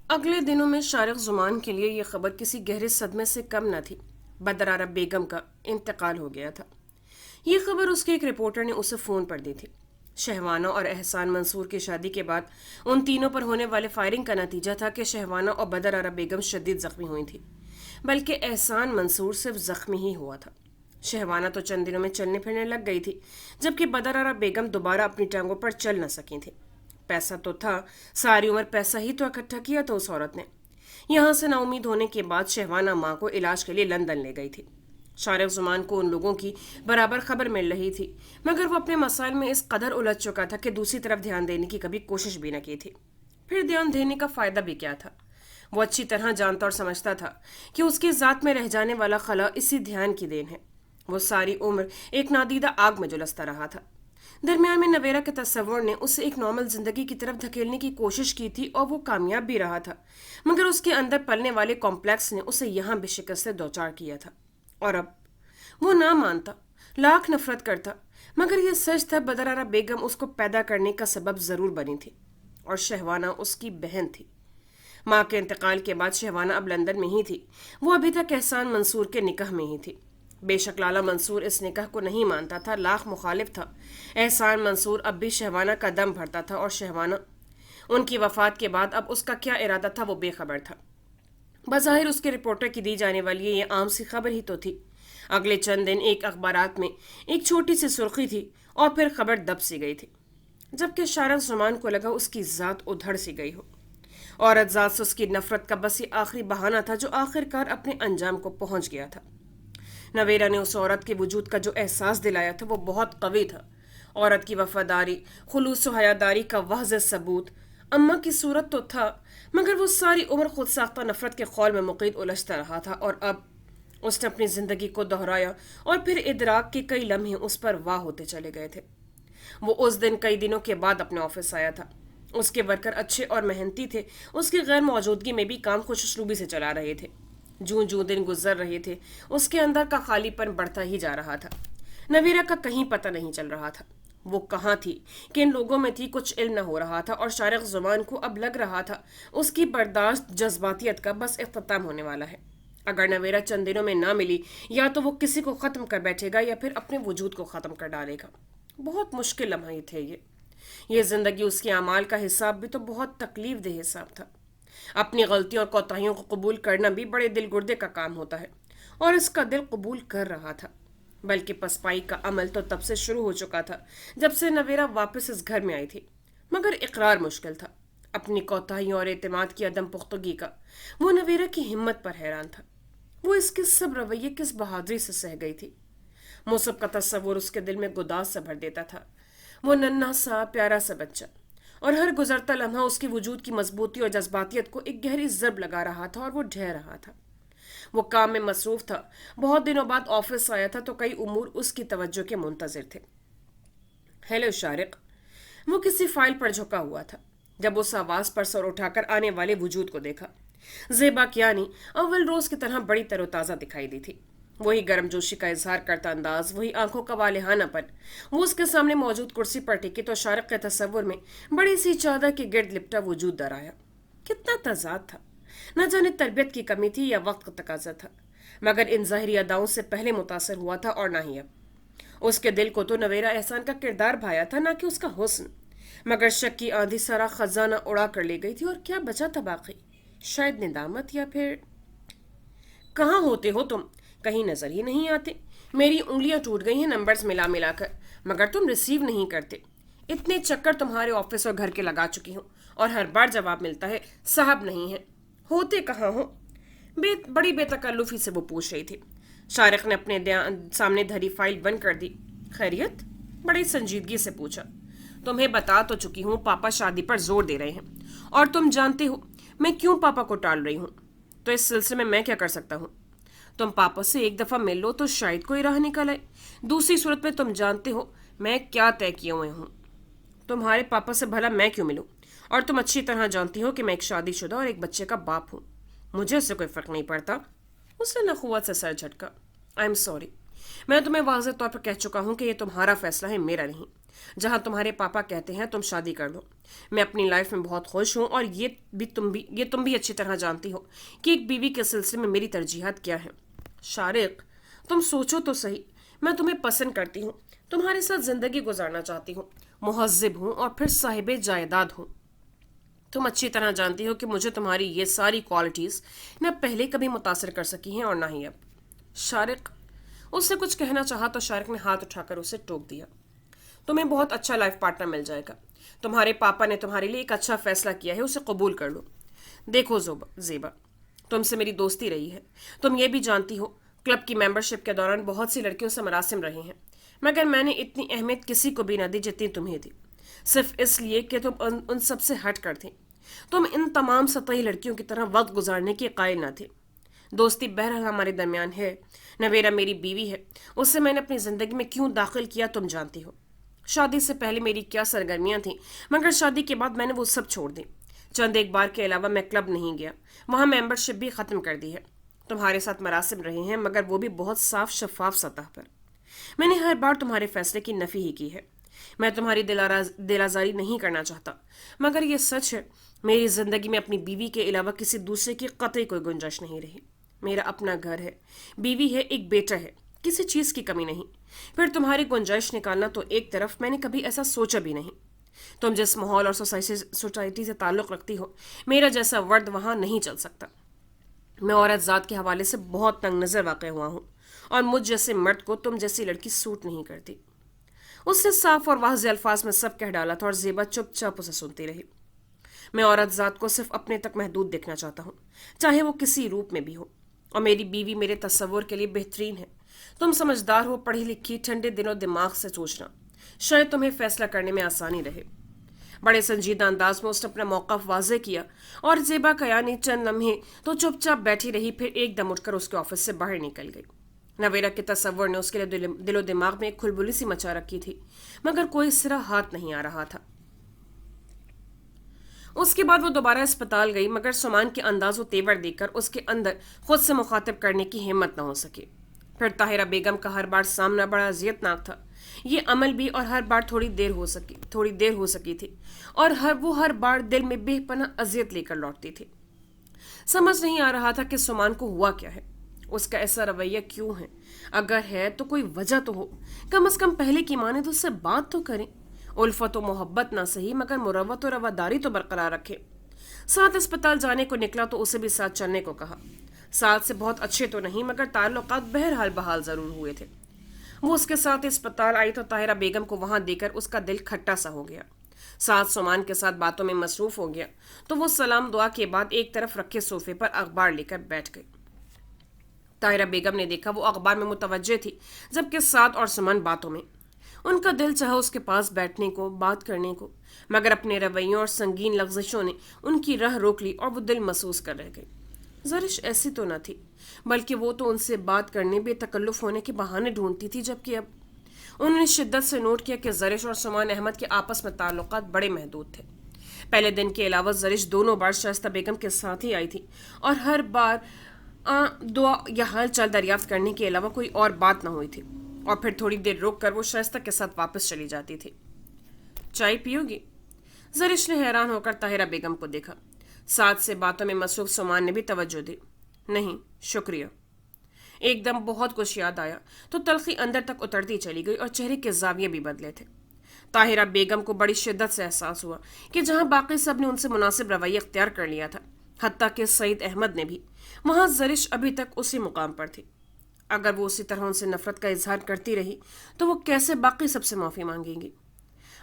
اگلے دنوں میں شارق زمان کے لیے یہ خبر کسی گہرے صدمے سے کم نہ تھی۔ بدر عرب بیگم کا انتقال ہو گیا تھا۔ یہ خبر اس کے ایک رپورٹر نے اسے فون پر دی تھی۔ شہوانہ اور احسان منصور کی شادی کے بعد ان تینوں پر ہونے والے فائرنگ کا نتیجہ تھا کہ شہوانہ اور بدر عرب بیگم شدید زخمی ہوئی تھی، بلکہ احسان منصور صرف زخمی ہی ہوا تھا۔ شہوانہ تو چند دنوں میں چلنے پھرنے لگ گئی تھی، جبکہ بدر عرب بیگم دوبارہ اپنی ٹانگوں پر چل نہ سکی تھی۔ پیسہ تو تھا، ساری عمر پیسہ ہی تو اکٹھا کیا تھا اس عورت نے۔ یہاں سے نا امید ہونے کے بعد شہوانہ ماں کو علاج کے لیے لندن لے گئی تھی۔ شارق زمان کو ان لوگوں کی برابر خبر مل رہی تھی، مگر وہ اپنے مسائل میں اس قدر الجھ چکا تھا کہ دوسری طرف دھیان دینے کی کبھی کوشش بھی نہ کی تھی۔ پھر دھیان دینے کا فائدہ بھی کیا تھا؟ وہ اچھی طرح جانتا اور سمجھتا تھا کہ اس کی ذات میں رہ جانے والا خلا اسی دھیان کی دین ہے۔ وہ ساری عمر ایک نادیدہ آگ میں جلستا رہا تھا۔ درمیان میں نویرا کے تصور نے اسے ایک نارمل زندگی کی طرف دھکیلنے کی کوشش کی تھی، اور وہ کامیاب بھی رہا تھا، مگر اس کے اندر پلنے والے کمپلیکس نے اسے یہاں بھی شکست سے دوچار کیا تھا۔ اور اب وہ نہ مانتا، لاکھ نفرت کرتا، مگر یہ سچ تھا بدر عرب بیگم اس کو پیدا کرنے کا سبب ضرور بنی تھی، اور شہوانہ اس کی بہن تھی۔ ماں کے انتقال کے بعد شہوانہ اب لندن میں ہی تھی۔ وہ ابھی تک احسان منصور کے نکاح میں ہی تھی۔ بے شک لالا منصور اس نکاح کو نہیں مانتا تھا، لاکھ مخالف تھا۔ احسان منصور اب بھی شہوانہ کا دم بھرتا تھا، اور شہوانہ ان کی وفات کے بعد اب اس کا کیا ارادہ تھا وہ بے خبر تھا۔ بظاہر اس کے رپورٹر کی دی جانے والی یہ عام سی خبر ہی تو تھی۔ اگلے چند دن ایک اخبارات میں ایک چھوٹی سی سرخی تھی، اور پھر خبر دب سی گئی تھی، جبکہ شارق زمان کو لگا اس کی ذات ادھڑ سی گئی ہو۔ عورت ذات سے اس کی نفرت کا بس یہ آخری بہانہ تھا جو آخرکار اپنے انجام کو پہنچ گیا تھا۔ نویرا نے اس عورت کے وجود کا جو احساس دلایا تھا وہ بہت قوی تھا۔ عورت کی وفاداری، خلوص و حیاداری کا واضح ثبوت اماں کی صورت تو تھا، مگر وہ ساری عمر خود ساختہ نفرت کے خول میں مقید الجھتا رہا تھا، اور اب اس نے اپنی زندگی کو دہرایا، اور پھر ادراک کے کئی لمحے اس پر واہ ہوتے چلے گئے تھے۔ وہ اس دن کئی دنوں کے بعد اپنے آفس آیا تھا۔ اس کے ورکر اچھے اور محنتی تھے، اس کی غیر موجودگی میں بھی کام خوش اسلوبی سے چلا رہے تھے۔ جوں جوں دن گزر رہے تھے، اس کے اندر کا خالی پن بڑھتا ہی جا رہا تھا۔ نویرا کا کہیں پتہ نہیں چل رہا تھا، وہ کہاں تھی، کن لوگوں میں تھی، کچھ علم نہ ہو رہا تھا، اور شارق زمان کو اب لگ رہا تھا اس کی برداشت جذباتیت کا بس اختتام ہونے والا ہے۔ اگر نویرا چند دنوں میں نہ ملی، یا تو وہ کسی کو ختم کر بیٹھے گا یا پھر اپنے وجود کو ختم کر ڈالے گا۔ بہت مشکل لمحے تھے یہ زندگی اس کے اعمال کا حساب بھی تو بہت تکلیف دہ حساب تھا۔ اپنی غلطیوں اور کوتاہیوں کو قبول کرنا بھی بڑے دل گردے کا کام ہوتا ہے، اور اس کا دل قبول کر رہا تھا۔ بلکہ پسپائی کا عمل تو تب سے شروع ہو چکا تھا جب سے نویرا واپس اس گھر میں آئی تھی، مگر اقرار مشکل تھا اپنی کوتاہیوں اور اعتماد کی عدم پختگی کا۔ وہ نویرا کی ہمت پر حیران تھا، وہ اس کے سب رویے کس بہادری سے سہ گئی تھی۔ مصب کا تصور اس کے دل میں گداز سے بھر دیتا تھا۔ وہ ننھا سا پیارا سا بچہ، اور ہر گزرتا لمحہ اس کے وجود کی مضبوطی اور جذباتیت کو ایک گہری ضرب لگا رہا تھا، اور وہ ڈھہ رہا تھا۔ وہ کام میں مصروف تھا، بہت دنوں بعد آفس آیا تھا تو کئی امور اس کی توجہ کے منتظر تھے۔ ہیلو شارق، وہ کسی فائل پر جھکا ہوا تھا جب اس آواز پر سر اٹھا کر آنے والے وجود کو دیکھا۔ زیبا کیانی اول روز کی طرح بڑی تر و تازہ دکھائی دی تھی۔ وہی گرم جوشی کا اظہار کرتا انداز، وہی آنکھوں کا والہانہ پن۔ وہ اس کے سامنے موجود کرسی پر ٹکی تو شارق کے تصور میں بڑی سی چادر کے گرد لپٹا وجود در آیا۔ کتنا تضاد تھا! نہ جانے تربیت کی کمی تھی یا وقت کا تقاضا تھا، مگر ان ظاہری اداؤں سے پہلے متاثر ہوا تھا اور نہ ہی اب۔ اس کے دل کو تو نویرا احسان کا کردار بھایا تھا، نہ کہ اس کا حسن، مگر شک کی آندھی سارا خزانہ اڑا کر لے گئی تھی، اور کیا بچا تھا باقی؟ شاید ندامت، یا پھر… کہاں ہوتے ہو تم؟ کہیں نظر ہی نہیں آتے۔ میری انگلیاں ٹوٹ گئی ہیں نمبرز ملا ملا کر، مگر تم ریسیو نہیں کرتے۔ اتنے چکر تمہارے آفس اور گھر کے لگا چکی ہوں، اور ہر بار جواب ملتا ہے صاحب نہیں ہے۔ ہوتے کہاں ہو؟ بڑی بے تکلفی سے وہ پوچھ رہی تھی۔ شارق نے اپنے سامنے دھری فائل بند کر دی۔ خیریت؟ بڑی سنجیدگی سے پوچھا۔ تمہیں بتا تو چکی ہوں پاپا شادی پر زور دے رہے ہیں، اور تم جانتے ہو میں کیوں پاپا کو ٹال رہی ہوں، تو اس سلسلے میں میں کیا کر سکتا ہوں؟ تم پاپا سے ایک دفعہ مل لو تو شاید کوئی راہ نکل آئے، دوسری صورت میں تم جانتے ہو میں کیا طے کیے ہوئے ہوں۔ تمہارے پاپا سے بھلا میں کیوں ملوں؟ اور تم اچھی طرح جانتی ہو کہ میں ایک شادی شدہ اور ایک بچے کا باپ ہوں، مجھے اس سے کوئی فرق نہیں پڑتا۔ اس نے نخوت سے سر جھٹکا۔ آئی ایم سوری، میں تمہیں واضح طور پر کہہ چکا ہوں کہ یہ تمہارا فیصلہ ہے، میرا نہیں۔ जहां तुम्हारे पापा कहते हैं तुम शादी कर लो। मैं अपनी लाइफ में बहुत खुश हूं, और ये तुम भी अच्छी तरह जानती हो कि एक बीवी के सिलसिले में मेरी तरजीहात क्या है। शारिक, तुम सोचो तो सही, मैं तुम्हें पसंद करती हूँ, तुम्हारे साथ जिंदगी गुजारना चाहती हूँ, मुहज्जिब हूँ और फिर साहिब जायदाद हूँ। तुम अच्छी तरह जानती हो कि मुझे तुम्हारी ये सारी क्वालिटीज न पहले कभी मुतासर कर सकी हैं और ना ही अब। शारिक, उससे कुछ कहना चाहा तो शारिक ने हाथ उठाकर उसे टोक दिया। तुम्हें बहुत अच्छा लाइफ पार्टनर मिल जाएगा। तुम्हारे पापा ने तुम्हारे लिए एक अच्छा फैसला किया है, उसे कबूल कर लो। देखो ज़ेबा, तुमसे मेरी दोस्ती रही है, तुम ये भी जानती हो क्लब की मेंबरशिप के दौरान बहुत सी लड़कियों से मरासिम रहे हैं, मगर मैंने इतनी अहमियत किसी को भी न दी जितनी तुम्हें दी, सिर्फ इसलिए कि तुम उन सब से हट कर थी। तुम इन तमाम सतही लड़कियों की तरह वक्त गुजारने के कायल न थे। दोस्ती बहरहाल हमारे दरमियान है। नवेरा मेरी बीवी है, उससे मैंने अपनी ज़िंदगी में क्यों दाखिल किया तुम जानती हो। शादी से पहले मेरी क्या सरगर्मियां थीं, मगर शादी के बाद मैंने वो सब छोड़ दी। चंद एक बार के अलावा मैं क्लब नहीं गया, वहाँ मेंबरशिप भी ख़त्म कर दी है। तुम्हारे साथ मरासिम रहे हैं, मगर वो भी बहुत साफ शफाफ सतह पर। मैंने हर बार तुम्हारे फैसले की नफ़ी ही की है। मैं तुम्हारी दिलाजारी नहीं करना चाहता, मगर ये सच है, मेरी ज़िंदगी में अपनी बीवी के अलावा किसी दूसरे की कतई कोई गुंजाइश नहीं रही। मेरा अपना घर है, बीवी है, एक बेटा है, किसी चीज़ की कमी नहीं। फिर तुम्हारी गुंजाइश निकालना तो एक तरफ, मैंने कभी ऐसा सोचा भी नहीं। तुम जिस माहौल और सोसाइटी से ताल्लुक़ रखती हो, मेरा जैसा वर्द वहाँ नहीं चल सकता। मैं औरत ज़ात के हवाले से बहुत तंग नज़र वाक़ हुआ हूँ, और मुझ जैसे मर्द को तुम जैसी लड़की सूट नहीं करती। उसने साफ और वाज़ेह अल्फाज में सब कह डाला था, और ज़ेबा चुपचाप उसे सुनती रही। मैं औरत ज़ात को सिर्फ अपने तक महदूद देखना चाहता हूँ, चाहे वो किसी रूप में भी हो, और मेरी बीवी मेरे तस्वुर के लिए बेहतरीन है। तुम समझदार हो, पढ़ी लिखी, ठंडे दिलो दिमाग से सोचना, शायद तुम्हें फैसला करने में आसानी रहे। बड़े संजीदा अंदाज में उसने अपना मौक़िफ़ वाज़ेह किया, और ज़ेबा कयानी चंद लम्हे तो चुपचाप बैठी रही, फिर एकदम उठकर उसके ऑफिस से बाहर निकल गई। नवेरा के तस्वुर ने उसके लिए दिलो दिमाग में एक खुलबुली सी मचा रखी थी, मगर कोई सिरा हाथ नहीं आ रहा था। उसके बाद वो दोबारा अस्पताल गई, मगर सुमान के अंदाज़ व तेवर देखकर उसके अंदर खुद से मुखातिब करने की हिम्मत न हो सकी। फिर ताहिरा बेगम का हर बार सामना बड़ा अजियतनाक था। ये अमल भी, और हर बार थोड़ी देर हो सकी थी, और हर बार दिल में बेपनाह अजियत लेकर लौटती थी। समझ नहीं आ रहा था कि सुमान को हुआ क्या है, उसका ऐसा रवैया क्यों है। अगर है तो कोई वजह तो हो, कम से कम पहले की माने तो उससे बात तो करें। उल्फत और मोहब्बत ना सही, मगर मुरवत और रवादारी तो बरकरार रखे। साथ अस्पताल जाने को निकला तो उसे भी साथ चलने को कहा। साथ से बहुत अच्छे तो नहीं, मगर ताल्लुकात बहरहाल बहाल ज़रूर हुए थे। वो उसके साथ अस्पताल आई तो ताहिरा बेगम को वहाँ देकर उसका दिल खट्टा सा हो गया। साथ सुमान के साथ बातों में मसरूफ़ हो गया तो वो सलाम दुआ के बाद एक तरफ रखे सोफे पर अखबार लेकर बैठ गई। ताहिरा बेगम ने देखा वो अखबार में मुतवज्जे थी, जबकि साथ और सुमन बातों में। उनका दिल चाहा उसके पास बैठने को, बात करने को, मगर अपने रवैयों और संगीन लफ्ज़िशों ने उनकी राह रोक ली, और वो दिल महसूस कर रह गई। ज़रिश ऐसी तो न थी, बल्कि वो तो उनसे बात करने बेतकल्लुफ़ होने के बहाने ढूंढती थी। जबकि अब उन्होंने शिद्दत से नोट किया कि ज़रिश और सुमान अहमद के आपस में ताल्लुकात बड़े महदूद थे। पहले दिन के अलावा ज़रिश दोनों बार शाइस्ता बेगम के साथ ही आई थी, और हर बार दुआ या हाल चाल दरियाफ्त करने के अलावा कोई और बात न हुई थी, और फिर थोड़ी देर रुक कर वो शाइस्ता के साथ वापस चली जाती थी। चाय पियोगी? ज़रिश ने हैरान होकर ताहिरा बेगम को देखा। साथ से बातों में मसरूफ सुमान ने भी तवज्जो दी। नहीं शुक्रिया। एकदम बहुत कुछ याद आया तो तलखी अंदर तक उतरती चली गई, और चेहरे के जाविये भी बदले थे। ताहिरा बेगम को बड़ी शिद्दत से एहसास हुआ कि जहाँ बाकी सब ने उनसे मुनासिब रवैया इख्तियार कर लिया था, हत्ता कि सईद अहमद ने भी, वहाँ ज़रिश अभी तक उसी मुकाम पर थी। अगर वो उसी तरह उनसे नफरत का इजहार करती रही तो वो कैसे बाकी सबसे माफ़ी मांगेंगी।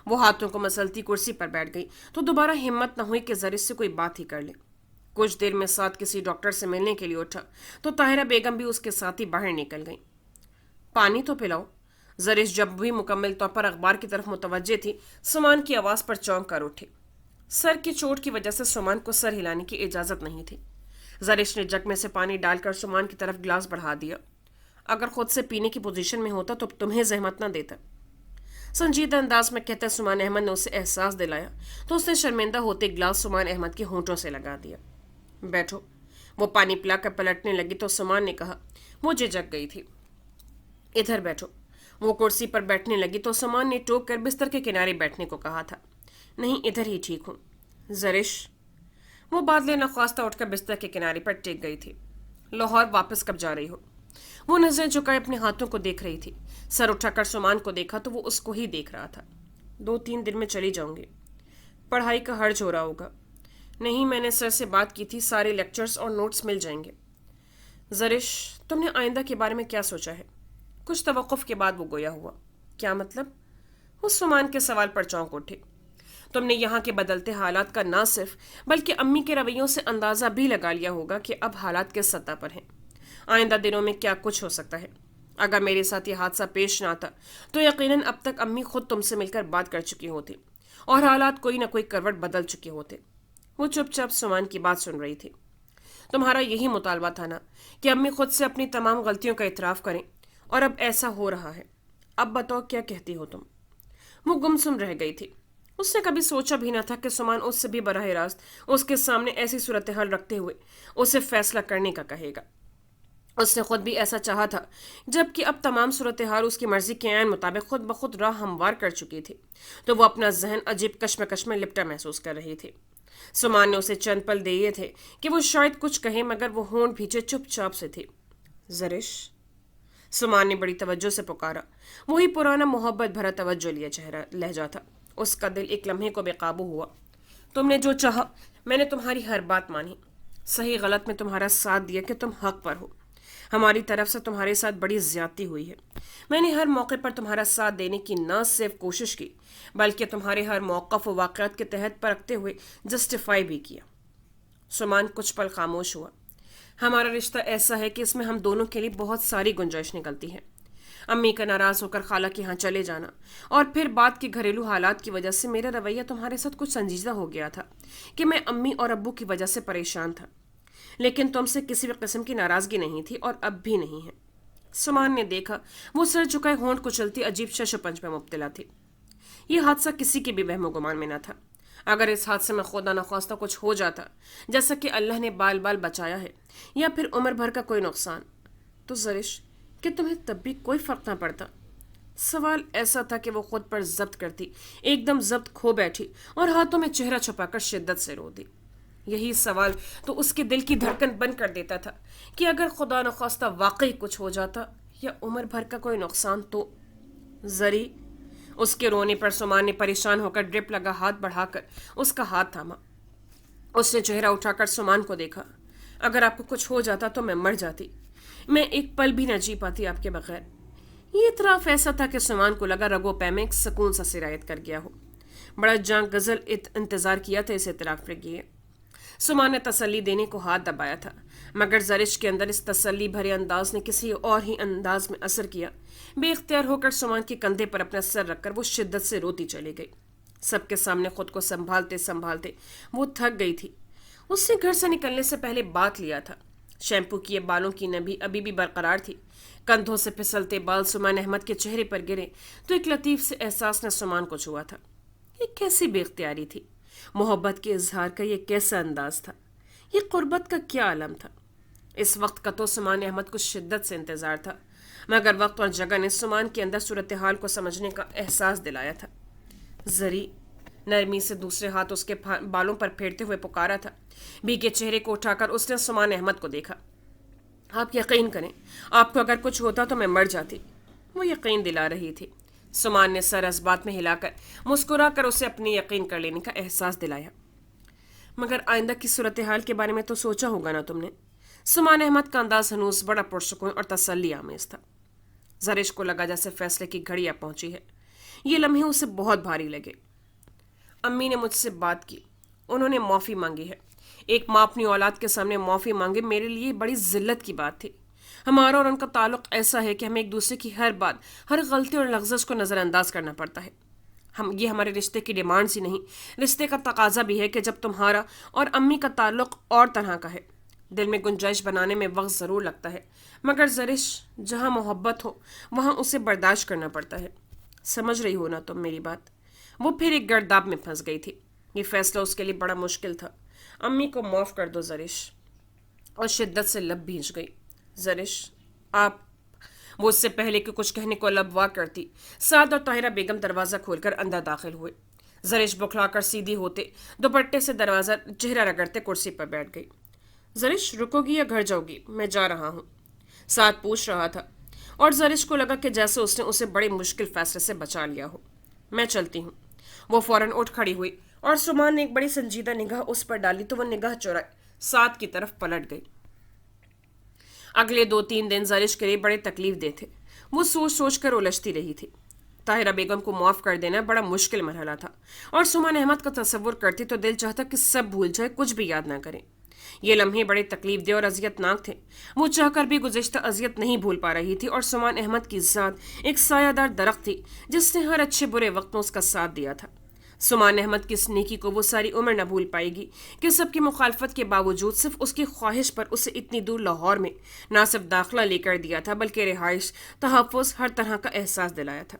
वो हाथों को मसलती कुर्सी पर बैठ गई तो दोबारा हिम्मत न हुई कि ज़रिश से कोई बात ही कर ले। कुछ देर में साथ किसी डॉक्टर से मिलने के लिए उठा तो ताहिरा बेगम भी उसके साथ ही बाहर निकल गई। पानी तो पिलाओ। ज़रिश जब भी मुकम्मल तौर पर अखबार की तरफ मुतवज्जे थी, सुमान की आवाज़ पर चौंक कर उठी। सर की चोट की वजह से सुमान को सर हिलाने की इजाज़त नहीं थी। ज़रिश ने जग में से पानी डालकर सुमान की तरफ गिलास बढ़ा दिया। अगर खुद से पीने की पोजीशन में होता तो तुम्हें जहमत न देता, संजीदा अंदाज में कहते सुमान अहमद ने उसे एहसास दिलाया तो उसने शर्मिंदा होते गिलास सुमान अहमद के होंठों से लगा दिया। बैठो। वो पानी पिलाकर पलटने लगी तो सुमान ने कहा, वो झिझक गई थी। इधर बैठो। وہ کرسی پر بیٹھنے لگی تو سمان نے ٹوک کر بستر کے کنارے بیٹھنے کو کہا تھا۔ نہیں، ادھر ہی ٹھیک ہوں زرش۔ وہ بادلے نخواستہ اٹھ کر بستر کے کنارے پر ٹک گئی تھی۔ لاہور واپس کب جا رہی ہو؟ وہ نظریں جھکائے اپنے ہاتھوں کو دیکھ رہی تھی۔ سر اٹھا کر سمان کو دیکھا تو وہ اس کو ہی دیکھ رہا تھا۔ 2-3 دن میں چلی جاؤں گی۔ پڑھائی کا حرج ہو رہا ہوگا؟ نہیں، میں نے سر سے بات کی تھی، سارے لیکچرز اور نوٹس مل جائیں گے۔ زرش، تم نے آئندہ کے بارے میں کیا سوچا ہے؟ کچھ توقف کے بعد وہ گویا ہوا۔ کیا مطلب؟ وہ سمان کے سوال پر چونک اٹھے۔ تم نے یہاں کے بدلتے حالات کا نہ صرف بلکہ امی کے رویوں سے اندازہ بھی لگا لیا ہوگا کہ اب حالات کس سطح پر ہیں۔ آئندہ دنوں میں کیا کچھ ہو سکتا ہے۔ اگر میرے ساتھ یہ حادثہ پیش نہ آتا تو یقیناً اب تک امی خود تم سے مل کر بات کر چکی ہوتی اور حالات کوئی نہ کوئی کروٹ بدل چکے ہوتے۔ وہ چپ چاپ سمان کی بات سن رہی تھی۔ تمہارا یہی مطالبہ تھا نا کہ امی خود سے اپنی تمام غلطیوں کا اعتراف کریں، اور اب ایسا ہو رہا ہے۔ اب بتاؤ کیا کہتی ہو تم؟ وہ گمسم رہ گئی تھی۔ اس نے کبھی سوچا بھی نہ تھا کہ سمان اس سے بھی براہ راست اس کے سامنے ایسی صورتحال رکھتے ہوئے اسے فیصلہ کرنے کا کہے گا۔ اس نے خود بھی ایسا چاہا تھا، جبکہ اب تمام صورتحال اس کی مرضی کے عین مطابق خود بخود راہ ہموار کر چکی تھی تو وہ اپنا ذہن عجیب کشمکش میں لپٹا محسوس کر رہی تھی۔ سمان نے اسے چند پل دیے تھے کہ وہ شاید کچھ کہے، مگر وہ ہونٹ بھیجے چپ چاپ سے تھی۔ زرش، سمان نے بڑی توجہ سے پکارا۔ وہی پرانا محبت بھرا توجہ لیا چہرہ لہجہ تھا۔ اس کا دل ایک لمحے کو بے قابو ہوا۔ تم نے جو چاہا، میں نے تمہاری ہر بات مانی۔ صحیح غلط میں تمہارا ساتھ دیا کہ تم حق پر ہو۔ ہماری طرف سے تمہارے ساتھ بڑی زیادتی ہوئی ہے۔ میں نے ہر موقع پر تمہارا ساتھ دینے کی نہ صرف کوشش کی بلکہ تمہارے ہر موقف و واقعات کے تحت پرکھتے ہوئے جسٹیفائی بھی کیا۔ سمان کچھ پل خاموش ہوا۔ ہمارا رشتہ ایسا ہے کہ اس میں ہم دونوں کے لیے بہت ساری گنجائش نکلتی ہے۔ امی کا ناراض ہو کر خالہ کے ہاں چلے جانا، اور پھر بعد کے گھریلو حالات کی وجہ سے میرا رویہ تمہارے ساتھ کچھ سنجیدہ ہو گیا تھا کہ میں امی اور ابو کی وجہ سے پریشان تھا، لیکن تم سے کسی بھی قسم کی ناراضگی نہیں تھی اور اب بھی نہیں ہے۔ سمان نے دیکھا وہ سر جھکائے ہونٹ کچلتی عجیب شش و پنج میں مبتلا تھی۔ یہ حادثہ کسی کے بھی وہم و گمان میں نہ تھا۔ اگر اس حادثے میں خدا نخواستہ کچھ ہو جاتا، جیسا کہ اللہ نے بال بال بچایا ہے، یا پھر عمر بھر کا کوئی نقصان، تو زرش کہ تمہیں تب بھی کوئی فرق نہ پڑتا۔ سوال ایسا تھا کہ وہ خود پر ضبط کرتی ایک دم ضبط کھو بیٹھی اور ہاتھوں میں چہرہ چھپا کر شدت سے رو دی۔ یہی سوال تو اس کے دل کی دھڑکن بند کر دیتا تھا کہ اگر خدا نخواستہ واقعی کچھ ہو جاتا یا عمر بھر کا کوئی نقصان تو۔ زری، اس کے رونے پر سمان نے پریشان ہو کر ڈرپ لگا ہاتھ بڑھا کر اس کا ہاتھ تھاما۔ اس نے چہرہ اٹھا کر سمان کو دیکھا۔ اگر آپ کو کچھ ہو جاتا تو میں مر جاتی، میں ایک پل بھی نہ جی پاتی آپ کے بغیر۔ یہ اعتراف ایسا تھا کہ سمان کو لگا رگو پے میں ایک سکون سا سرایت کر گیا ہو۔ بڑا جان غزل انتظار کیا تھا اس اعتراف پر کیے۔ سمان نے تسلی دینے کو ہاتھ دبایا تھا، مگر زرش کے اندر اس تسلی بھرے انداز نے کسی اور ہی انداز میں اثر کیا۔ بے اختیار ہو کر سمان کے کندھے پر اپنا سر رکھ کر وہ شدت سے روتی چلی گئی۔ سب کے سامنے خود کو سنبھالتے سنبھالتے وہ تھک گئی تھی۔ اس نے گھر سے نکلنے سے پہلے بات لیا تھا۔ شیمپو کیے بالوں کی نبی ابھی بھی برقرار تھی۔ کندھوں سے پھسلتے بال سمان احمد کے چہرے پر گرے تو ایک لطیف سے احساس نے سمان کو چھوا تھا۔ یہ کیسی بے اختیاری تھی؟ محبت کے اظہار کا یہ کیسا انداز تھا؟ یہ قربت کا کیا عالم تھا؟ اس وقت کا تو سمان احمد کو شدت سے انتظار تھا، مگر وقت اور جگہ نے سمان کے اندر صورتحال کو سمجھنے کا احساس دلایا تھا۔ زری، نرمی سے دوسرے ہاتھ اس کے بالوں پر پھیرتے ہوئے پکارا تھا۔ بھیگے چہرے کو اٹھا کر اس نے سمان احمد کو دیکھا۔ آپ یقین کریں، آپ کو اگر کچھ ہوتا تو میں مر جاتی۔ وہ یقین دلا رہی تھی۔ سمان نے سر اس بات میں ہلا کر مسکرا کر اسے اپنی یقین کر لینے کا احساس دلایا۔ مگر آئندہ کی صورتحال کے بارے میں تو سوچا ہوگا نا تم نے؟ سمان احمد کا انداز ہنوز بڑا پرسکون اور تسلی آمیز تھا۔ زرش کو لگا جیسے فیصلے کی گھڑی پہنچی ہے۔ یہ لمحے اسے بہت بھاری لگے۔ امی نے مجھ سے بات کی، انہوں نے معافی مانگی ہے۔ ایک ماں اپنی اولاد کے سامنے معافی مانگے میرے لیے بڑی ذلت کی بات تھی۔ ہمارا اور ان کا تعلق ایسا ہے کہ ہمیں ایک دوسرے کی ہر بات، ہر غلطی اور لغزش کو نظر انداز کرنا پڑتا ہے۔ یہ ہمارے رشتے کی ڈیمانڈ ہی نہیں، رشتے کا تقاضا بھی ہے کہ جب تمہارا اور امی کا تعلق اور طرح کا ہے، دل میں گنجائش بنانے میں وقت ضرور لگتا ہے، مگر زرش جہاں محبت ہو وہاں اسے برداشت کرنا پڑتا ہے۔ سمجھ رہی ہو نا تم میری بات؟ وہ پھر ایک گرداب میں پھنس گئی تھی۔ یہ فیصلہ اس کے لیے بڑا مشکل تھا۔ امی کو معاف کر دو زرش، اور شدت سے لب بھیج گئی۔ زرش، آپ، وہ اس سے پہلے کہ کچھ کہنے کو لبوا کرتی، سعد اور طاہرہ بیگم دروازہ کھول کر اندر داخل ہوئے۔ زرش بکھلا کر سیدھی ہوتے دوپٹے سے دروازہ چہرہ رگڑتے کرسی پر بیٹھ گئی۔ زرش رکو گی یا گھر جاؤ گی؟ میں جا رہا ہوں، سعد پوچھ رہا تھا، اور زرش کو لگا کہ جیسے اس نے اسے بڑے مشکل فیصلے سے بچا لیا ہو۔ میں چلتی ہوں۔ وہ فوراً اٹھ کھڑی ہوئی اور سمان نے ایک بڑی سنجیدہ نگاہ اس پر ڈالی تو وہ نگاہ چرائے سعد کی طرف پلٹ گئی۔ اگلے 2-3 دن زرش کے لیے بڑے تکلیف دہ تھے۔ وہ سوچ سوچ کر الجھتی رہی تھی۔ طاہرہ بیگم کو معاف کر دینا بڑا مشکل مرحلہ تھا، اور سمان احمد کا تصور کرتی تو دل چاہتا کہ سب بھول جائے، کچھ بھی یاد نہ کریں۔ یہ لمحے بڑے تکلیف دہ اور اذیت ناک تھے۔ وہ چاہ کر بھی گزشتہ اذیت نہیں بھول پا رہی تھی، اور سمان احمد کی ذات ایک سایہ دار درخت تھی جس نے ہر اچھے برے وقت میں اس کا ساتھ دیا تھا۔ سمان احمد کی اس نیکی کو وہ ساری عمر نہ بھول پائے گی کہ سب کی مخالفت کے باوجود صرف اس کی خواہش پر اسے اتنی دور لاہور میں نہ صرف داخلہ لے کر دیا تھا بلکہ رہائش، تحفظ، ہر طرح کا احساس دلایا تھا۔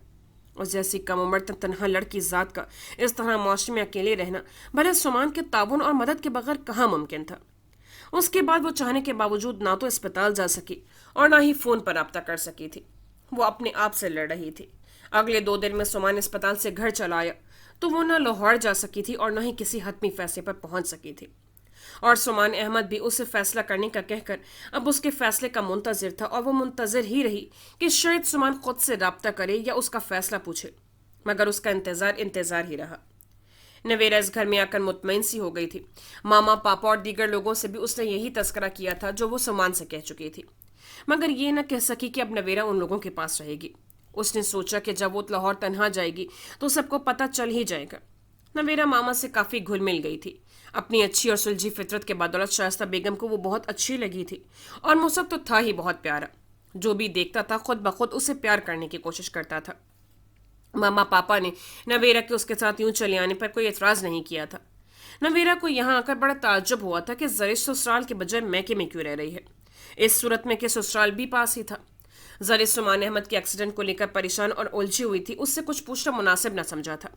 اور جیسی کم عمر تنہا لڑکی ذات کا اس طرح معاشرے میں اکیلے رہنا بھلے سمان کے تعاون اور مدد کے بغیر کہاں ممکن تھا۔ اس کے بعد وہ چاہنے کے باوجود نہ تو اسپتال جا سکی اور نہ ہی فون پر رابطہ کر سکی تھی۔ وہ اپنے آپ سے لڑ رہی تھی۔ اگلے 2 دن میں سمان اسپتال سے گھر چلا آیا تو وہ نہ لاہور جا سکی تھی اور نہ ہی کسی حتمی فیصلے پر پہنچ سکی تھی، اور سمان احمد بھی اسے فیصلہ کرنے کا کہہ کر اب اس کے فیصلے کا منتظر تھا، اور وہ منتظر ہی رہی کہ شاید سمان خود سے رابطہ کرے یا اس کا فیصلہ پوچھے، مگر اس کا انتظار ہی رہا۔ نویرا اس گھر میں آ کر مطمئن سی ہو گئی تھی۔ ماما، پاپا اور دیگر لوگوں سے بھی اس نے یہی تذکرہ کیا تھا جو وہ سمان سے کہہ چکی تھی، مگر یہ نہ کہہ سکی کہ اب نویرا ان لوگوں کے پاس رہے گی۔ اس نے سوچا کہ جب وہ لاہور تنہا جائے گی تو سب کو پتہ چل ہی جائے گا۔ نویرا ماما سے کافی گھل مل گئی تھی۔ اپنی اچھی اور سلجھی فطرت کے بدولت شائستہ بیگم کو وہ بہت اچھی لگی تھی، اور موسک تو تھا ہی بہت پیارا۔ جو بھی دیکھتا تھا خود بخود اسے پیار کرنے کی کوشش کرتا تھا۔ ماما پاپا نے نویرا کے اس کے ساتھ یوں چلے آنے پر کوئی اعتراض نہیں کیا تھا۔ نویرا کو یہاں آ کر بڑا تعجب ہوا تھا کہ زرش سسرال کے بجائے میکے میں کیوں رہ رہی ہے، اس صورت میں کہ سسرال بھی پاس ہی تھا۔ زرش سمان احمد کے ایکسیڈنٹ کو لے کر پریشان اور الجھی ہوئی تھی، اس سے کچھ پوچھنا مناسب نہ سمجھا تھا،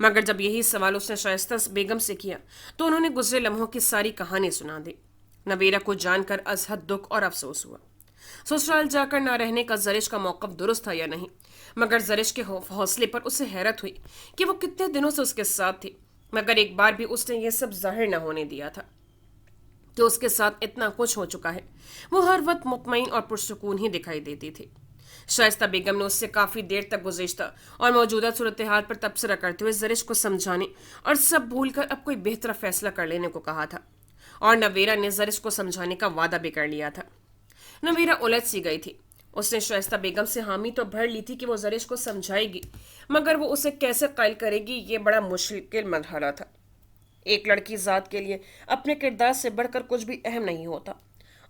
مگر جب یہی سوال اس نے شائستہ بیگم سے کیا تو انہوں نے گزرے لمحوں کی ساری کہانی سنا دی۔ نویرا کو جان کر از حد دکھ اور افسوس ہوا۔ سسرال جا کر نہ رہنے کا زرش کا موقف درست تھا یا نہیں، مگر زرش کے حوصلے پر اسے حیرت ہوئی کہ وہ کتنے دنوں سے اس کے ساتھ تھی، مگر ایک بار بھی اس نے یہ سب ظاہر نہ ہونے دیا تھا کہ اس کے ساتھ اتنا کچھ ہو چکا ہے۔ وہ ہر وقت مطمئن اور پرسکون ہی دکھائی دیتی تھی۔ شائستہ بیگم نے اس سے کافی دیر تک گزشتہ اور موجودہ صورتحال پر تبصرہ کرتے ہوئے زرش کو سمجھانے اور سب بھول کر اب کوئی بہتر فیصلہ کر لینے کو کہا تھا، اور نویرا نے زرش کو سمجھانے کا وعدہ بھی کر لیا تھا۔ نویرا الجھ سی گئی تھی۔ اس نے شائستہ بیگم سے حامی تو بھر لی تھی کہ وہ زرش کو سمجھائے گی، مگر وہ اسے کیسے قائل کرے گی یہ بڑا مشکل مرحلہ تھا۔ ایک لڑکی ذات کے لیے اپنے کردار سے بڑھ کر کچھ بھی اہم نہیں ہوتا،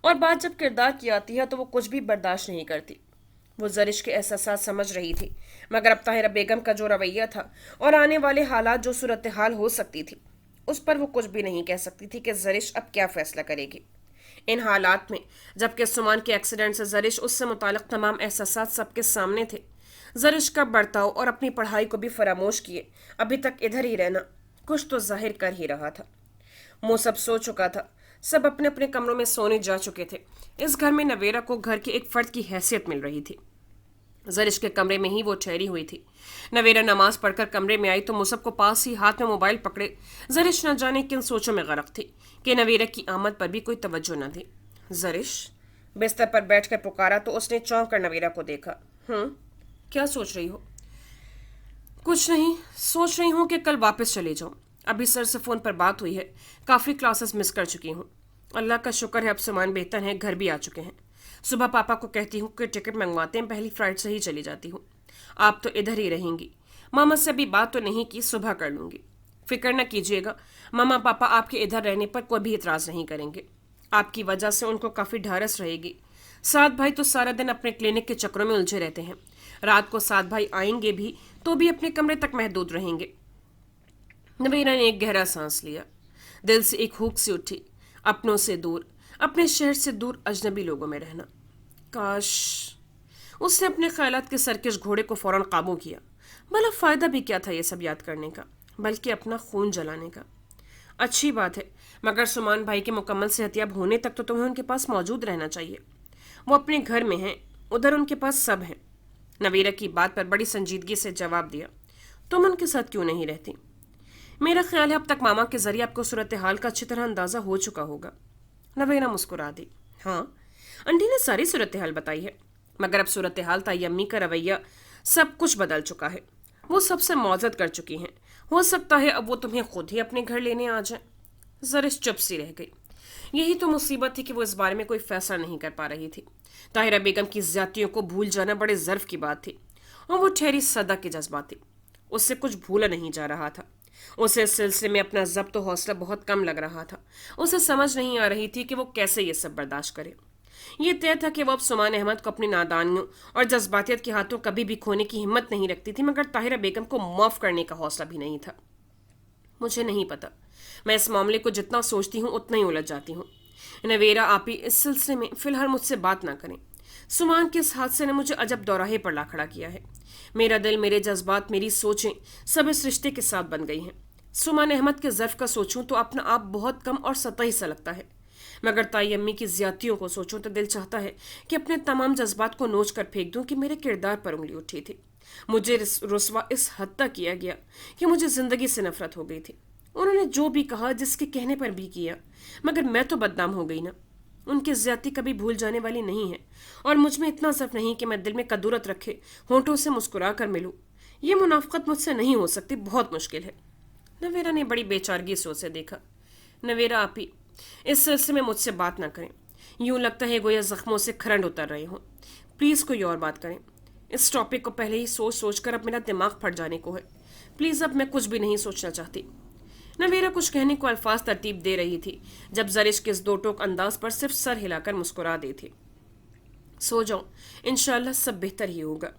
اور بات جب کردار کی آتی ہے تو وہ کچھ بھی برداشت نہیں کرتی۔ وہ زرش کے احساسات سمجھ رہی تھی، مگر اب طاہرہ بیگم کا جو رویہ تھا اور آنے والے حالات جو صورتحال ہو سکتی تھی اس پر وہ کچھ بھی نہیں کہہ سکتی تھی کہ زرش اب کیا فیصلہ کرے گی۔ ان حالات میں جبکہ سمان کے ایکسیڈنٹ سے زرش اس سے متعلق تمام احساسات سب کے سامنے تھے، زرش کا برتاؤ اور اپنی پڑھائی کو بھی فراموش کیے ابھی تک ادھر ہی رہنا کچھ تو ظاہر کر ہی رہا تھا۔ وہ سب سو چکا تھا، سب اپنے اپنے کمروں میں سونے جا چکے تھے۔ اس گھر میں نویرا کو گھر کے ایک فرد کی حیثیت مل رہی تھی۔ زرش کے کمرے میں ہی وہ ٹھہری ہوئی تھی۔ نویرا نماز پڑھ کر کمرے میں آئی تو مصحف کو پاس ہی ہاتھ میں موبائل پکڑے زرش نہ جانے کن سوچوں میں غرق تھی کہ نویرا کی آمد پر بھی کوئی توجہ نہ تھی۔ زرش بستر پر بیٹھ کر پکارا تو اس نے چونک کر نویرا کو دیکھا۔ کیا سوچ رہی ہو؟ کچھ نہیں، سوچ رہی ہوں کہ کل واپس چلے جاؤں۔ ابھی سر سے فون پر بات ہوئی ہے، کافی کلاسز مس کر چکی ہوں۔ اللہ کا شکر ہے اب سامان بہتر ہے، گھر بھی آ چکے ہیں۔ صبح پاپا کو کہتی ہوں کہ ٹکٹ منگواتے ہیں، پہلی فلائٹ سے ہی چلی جاتی ہوں۔ آپ تو ادھر ہی رہیں گی۔ ماما سے ابھی بات تو نہیں کی، صبح کر لوں گی۔ فکر نہ کیجیے گا، ماما پاپا آپ کے ادھر رہنے پر کوئی بھی اعتراض نہیں کریں گے۔ آپ کی وجہ سے ان کو کافی ڈھارس رہے گی۔ سعد بھائی تو سارا دن اپنے کلینک کے چکروں میں الجھے رہتے ہیں، رات کو سعد بھائی آئیں گے بھی تو بھی اپنے کمرے تک محدود رہیں گے۔ نویرا نے ایک گہرا سانس لیا۔ دل سے ایک ہوک سی اٹھی، اپنوں سے دور، اپنے شہر سے دور اجنبی لوگوں میں رہنا۔ کاش اس نے اپنے خیالات کے سرکش گھوڑے کو فوراً قابو کیا۔ بھلا فائدہ بھی کیا تھا یہ سب یاد کرنے کا، بلکہ اپنا خون جلانے کا۔ اچھی بات ہے، مگر سمان بھائی کے مکمل صحتیاب ہونے تک تو تمہیں ان کے پاس موجود رہنا چاہیے۔ وہ اپنے گھر میں ہیں، उधर उनके पास सब है। नवीरा की बात पर बड़ी संजीदगी से जवाब दिया। तुम उनके साथ क्यों नहीं रहती? मेरा ख्याल है अब तक मामा के जरिए आपको सूरत हाल का अच्छी तरह अंदाजा हो चुका होगा। नवीरा मुस्कुरा दी। हाँ, आंटी ने सारी सूरत हाल बताई है, मगर अब सूरत हाल ताई अम्मी का रवैया सब कुछ बदल चुका है। वो सबसे मौजत कर चुकी हैं। हो सकता है अब वो तुम्हें खुद ही अपने घर लेने आ जाए। जरिश चुप सी रह गई। यही तो मुसीबत थी कि वो इस बारे में कोई फैसला नहीं कर पा रही थी। ताहिरा बेगम की ज्यादतियों को भूल जाना बड़े ज़र्फ की बात थी, और वो ठहरी सदा की जज्बाती। उससे कुछ भूला नहीं जा रहा था। उसे इस सिलसिले में अपना ज़ब्त व हौसला बहुत कम लग रहा था। उसे समझ नहीं आ रही थी कि वो कैसे ये सब बर्दाश्त करे। ये तय था कि वो अब सुमान अहमद को अपनी नादानियों और जज्बातियत के हाथों कभी भी खोने की हिम्मत नहीं रखती थी, मगर ताहिरा बेगम को माफ़ करने का हौसला भी नहीं था। मुझे नहीं पता, मैं इस मामले को जितना सोचती हूँ उतना ही उलझ जाती हूँ। नवेरा आप ही इस सिलसिले में फिलहाल मुझसे बात ना करें। सुमान के इस हादसे ने मुझे अजब दौराहे पर ला खड़ा किया है। मेरा दिल, मेरे जज्बात, मेरी सोचें सब इस रिश्ते के साथ बन गई हैं। सुमान अहमद के ज़र्फ का सोचूं तो अपना आप बहुत कम और सतही सा लगता है, मगर ताई अम्मी की ज्यादतियों को सोचूं तो दिल चाहता है कि अपने तमाम जज्बात को नोच कर फेंक दूं कि मेरे किरदार पर उंगली उठी थी। मुझे रुस्वा इस हद तक किया गया कि मुझे जिंदगी से नफरत हो गई थी। उन्होंने जो भी कहा, जिसके कहने पर भी किया, मगर मैं तो बदनाम हो गई ना। उनकी ज्यादती कभी भूल जाने वाली नहीं है, और मुझ में इतना ज़र्फ नहीं कि मैं दिल में कदूरत रखे होंठों से मुस्कुरा कर मिलूं। ये मुनाफकत मुझसे नहीं हो सकती, बहुत मुश्किल है। नवेरा ने बड़ी बेचारगी से उसे देखा। नवेरा आप ही इस सिलसिले में मुझसे बात ना करें। यूं लगता है गोया जख्मों से खरंड उतर रहे हों। प्लीज़ कोई और बात करें। इस टॉपिक को पहले ही सोच सोच कर अब मेरा दिमाग फट जाने को है। प्लीज़ अब मैं कुछ भी नहीं सोचना चाहती। नवेरा कुछ कहने को अल्फाज तरतीब दे रही थी जब जरिश के इस दो टोक अंदाज पर सिर्फ सर हिलाकर मुस्कुरा दी थी। सो जाओ, इंशाल्लाह सब बेहतर ही होगा।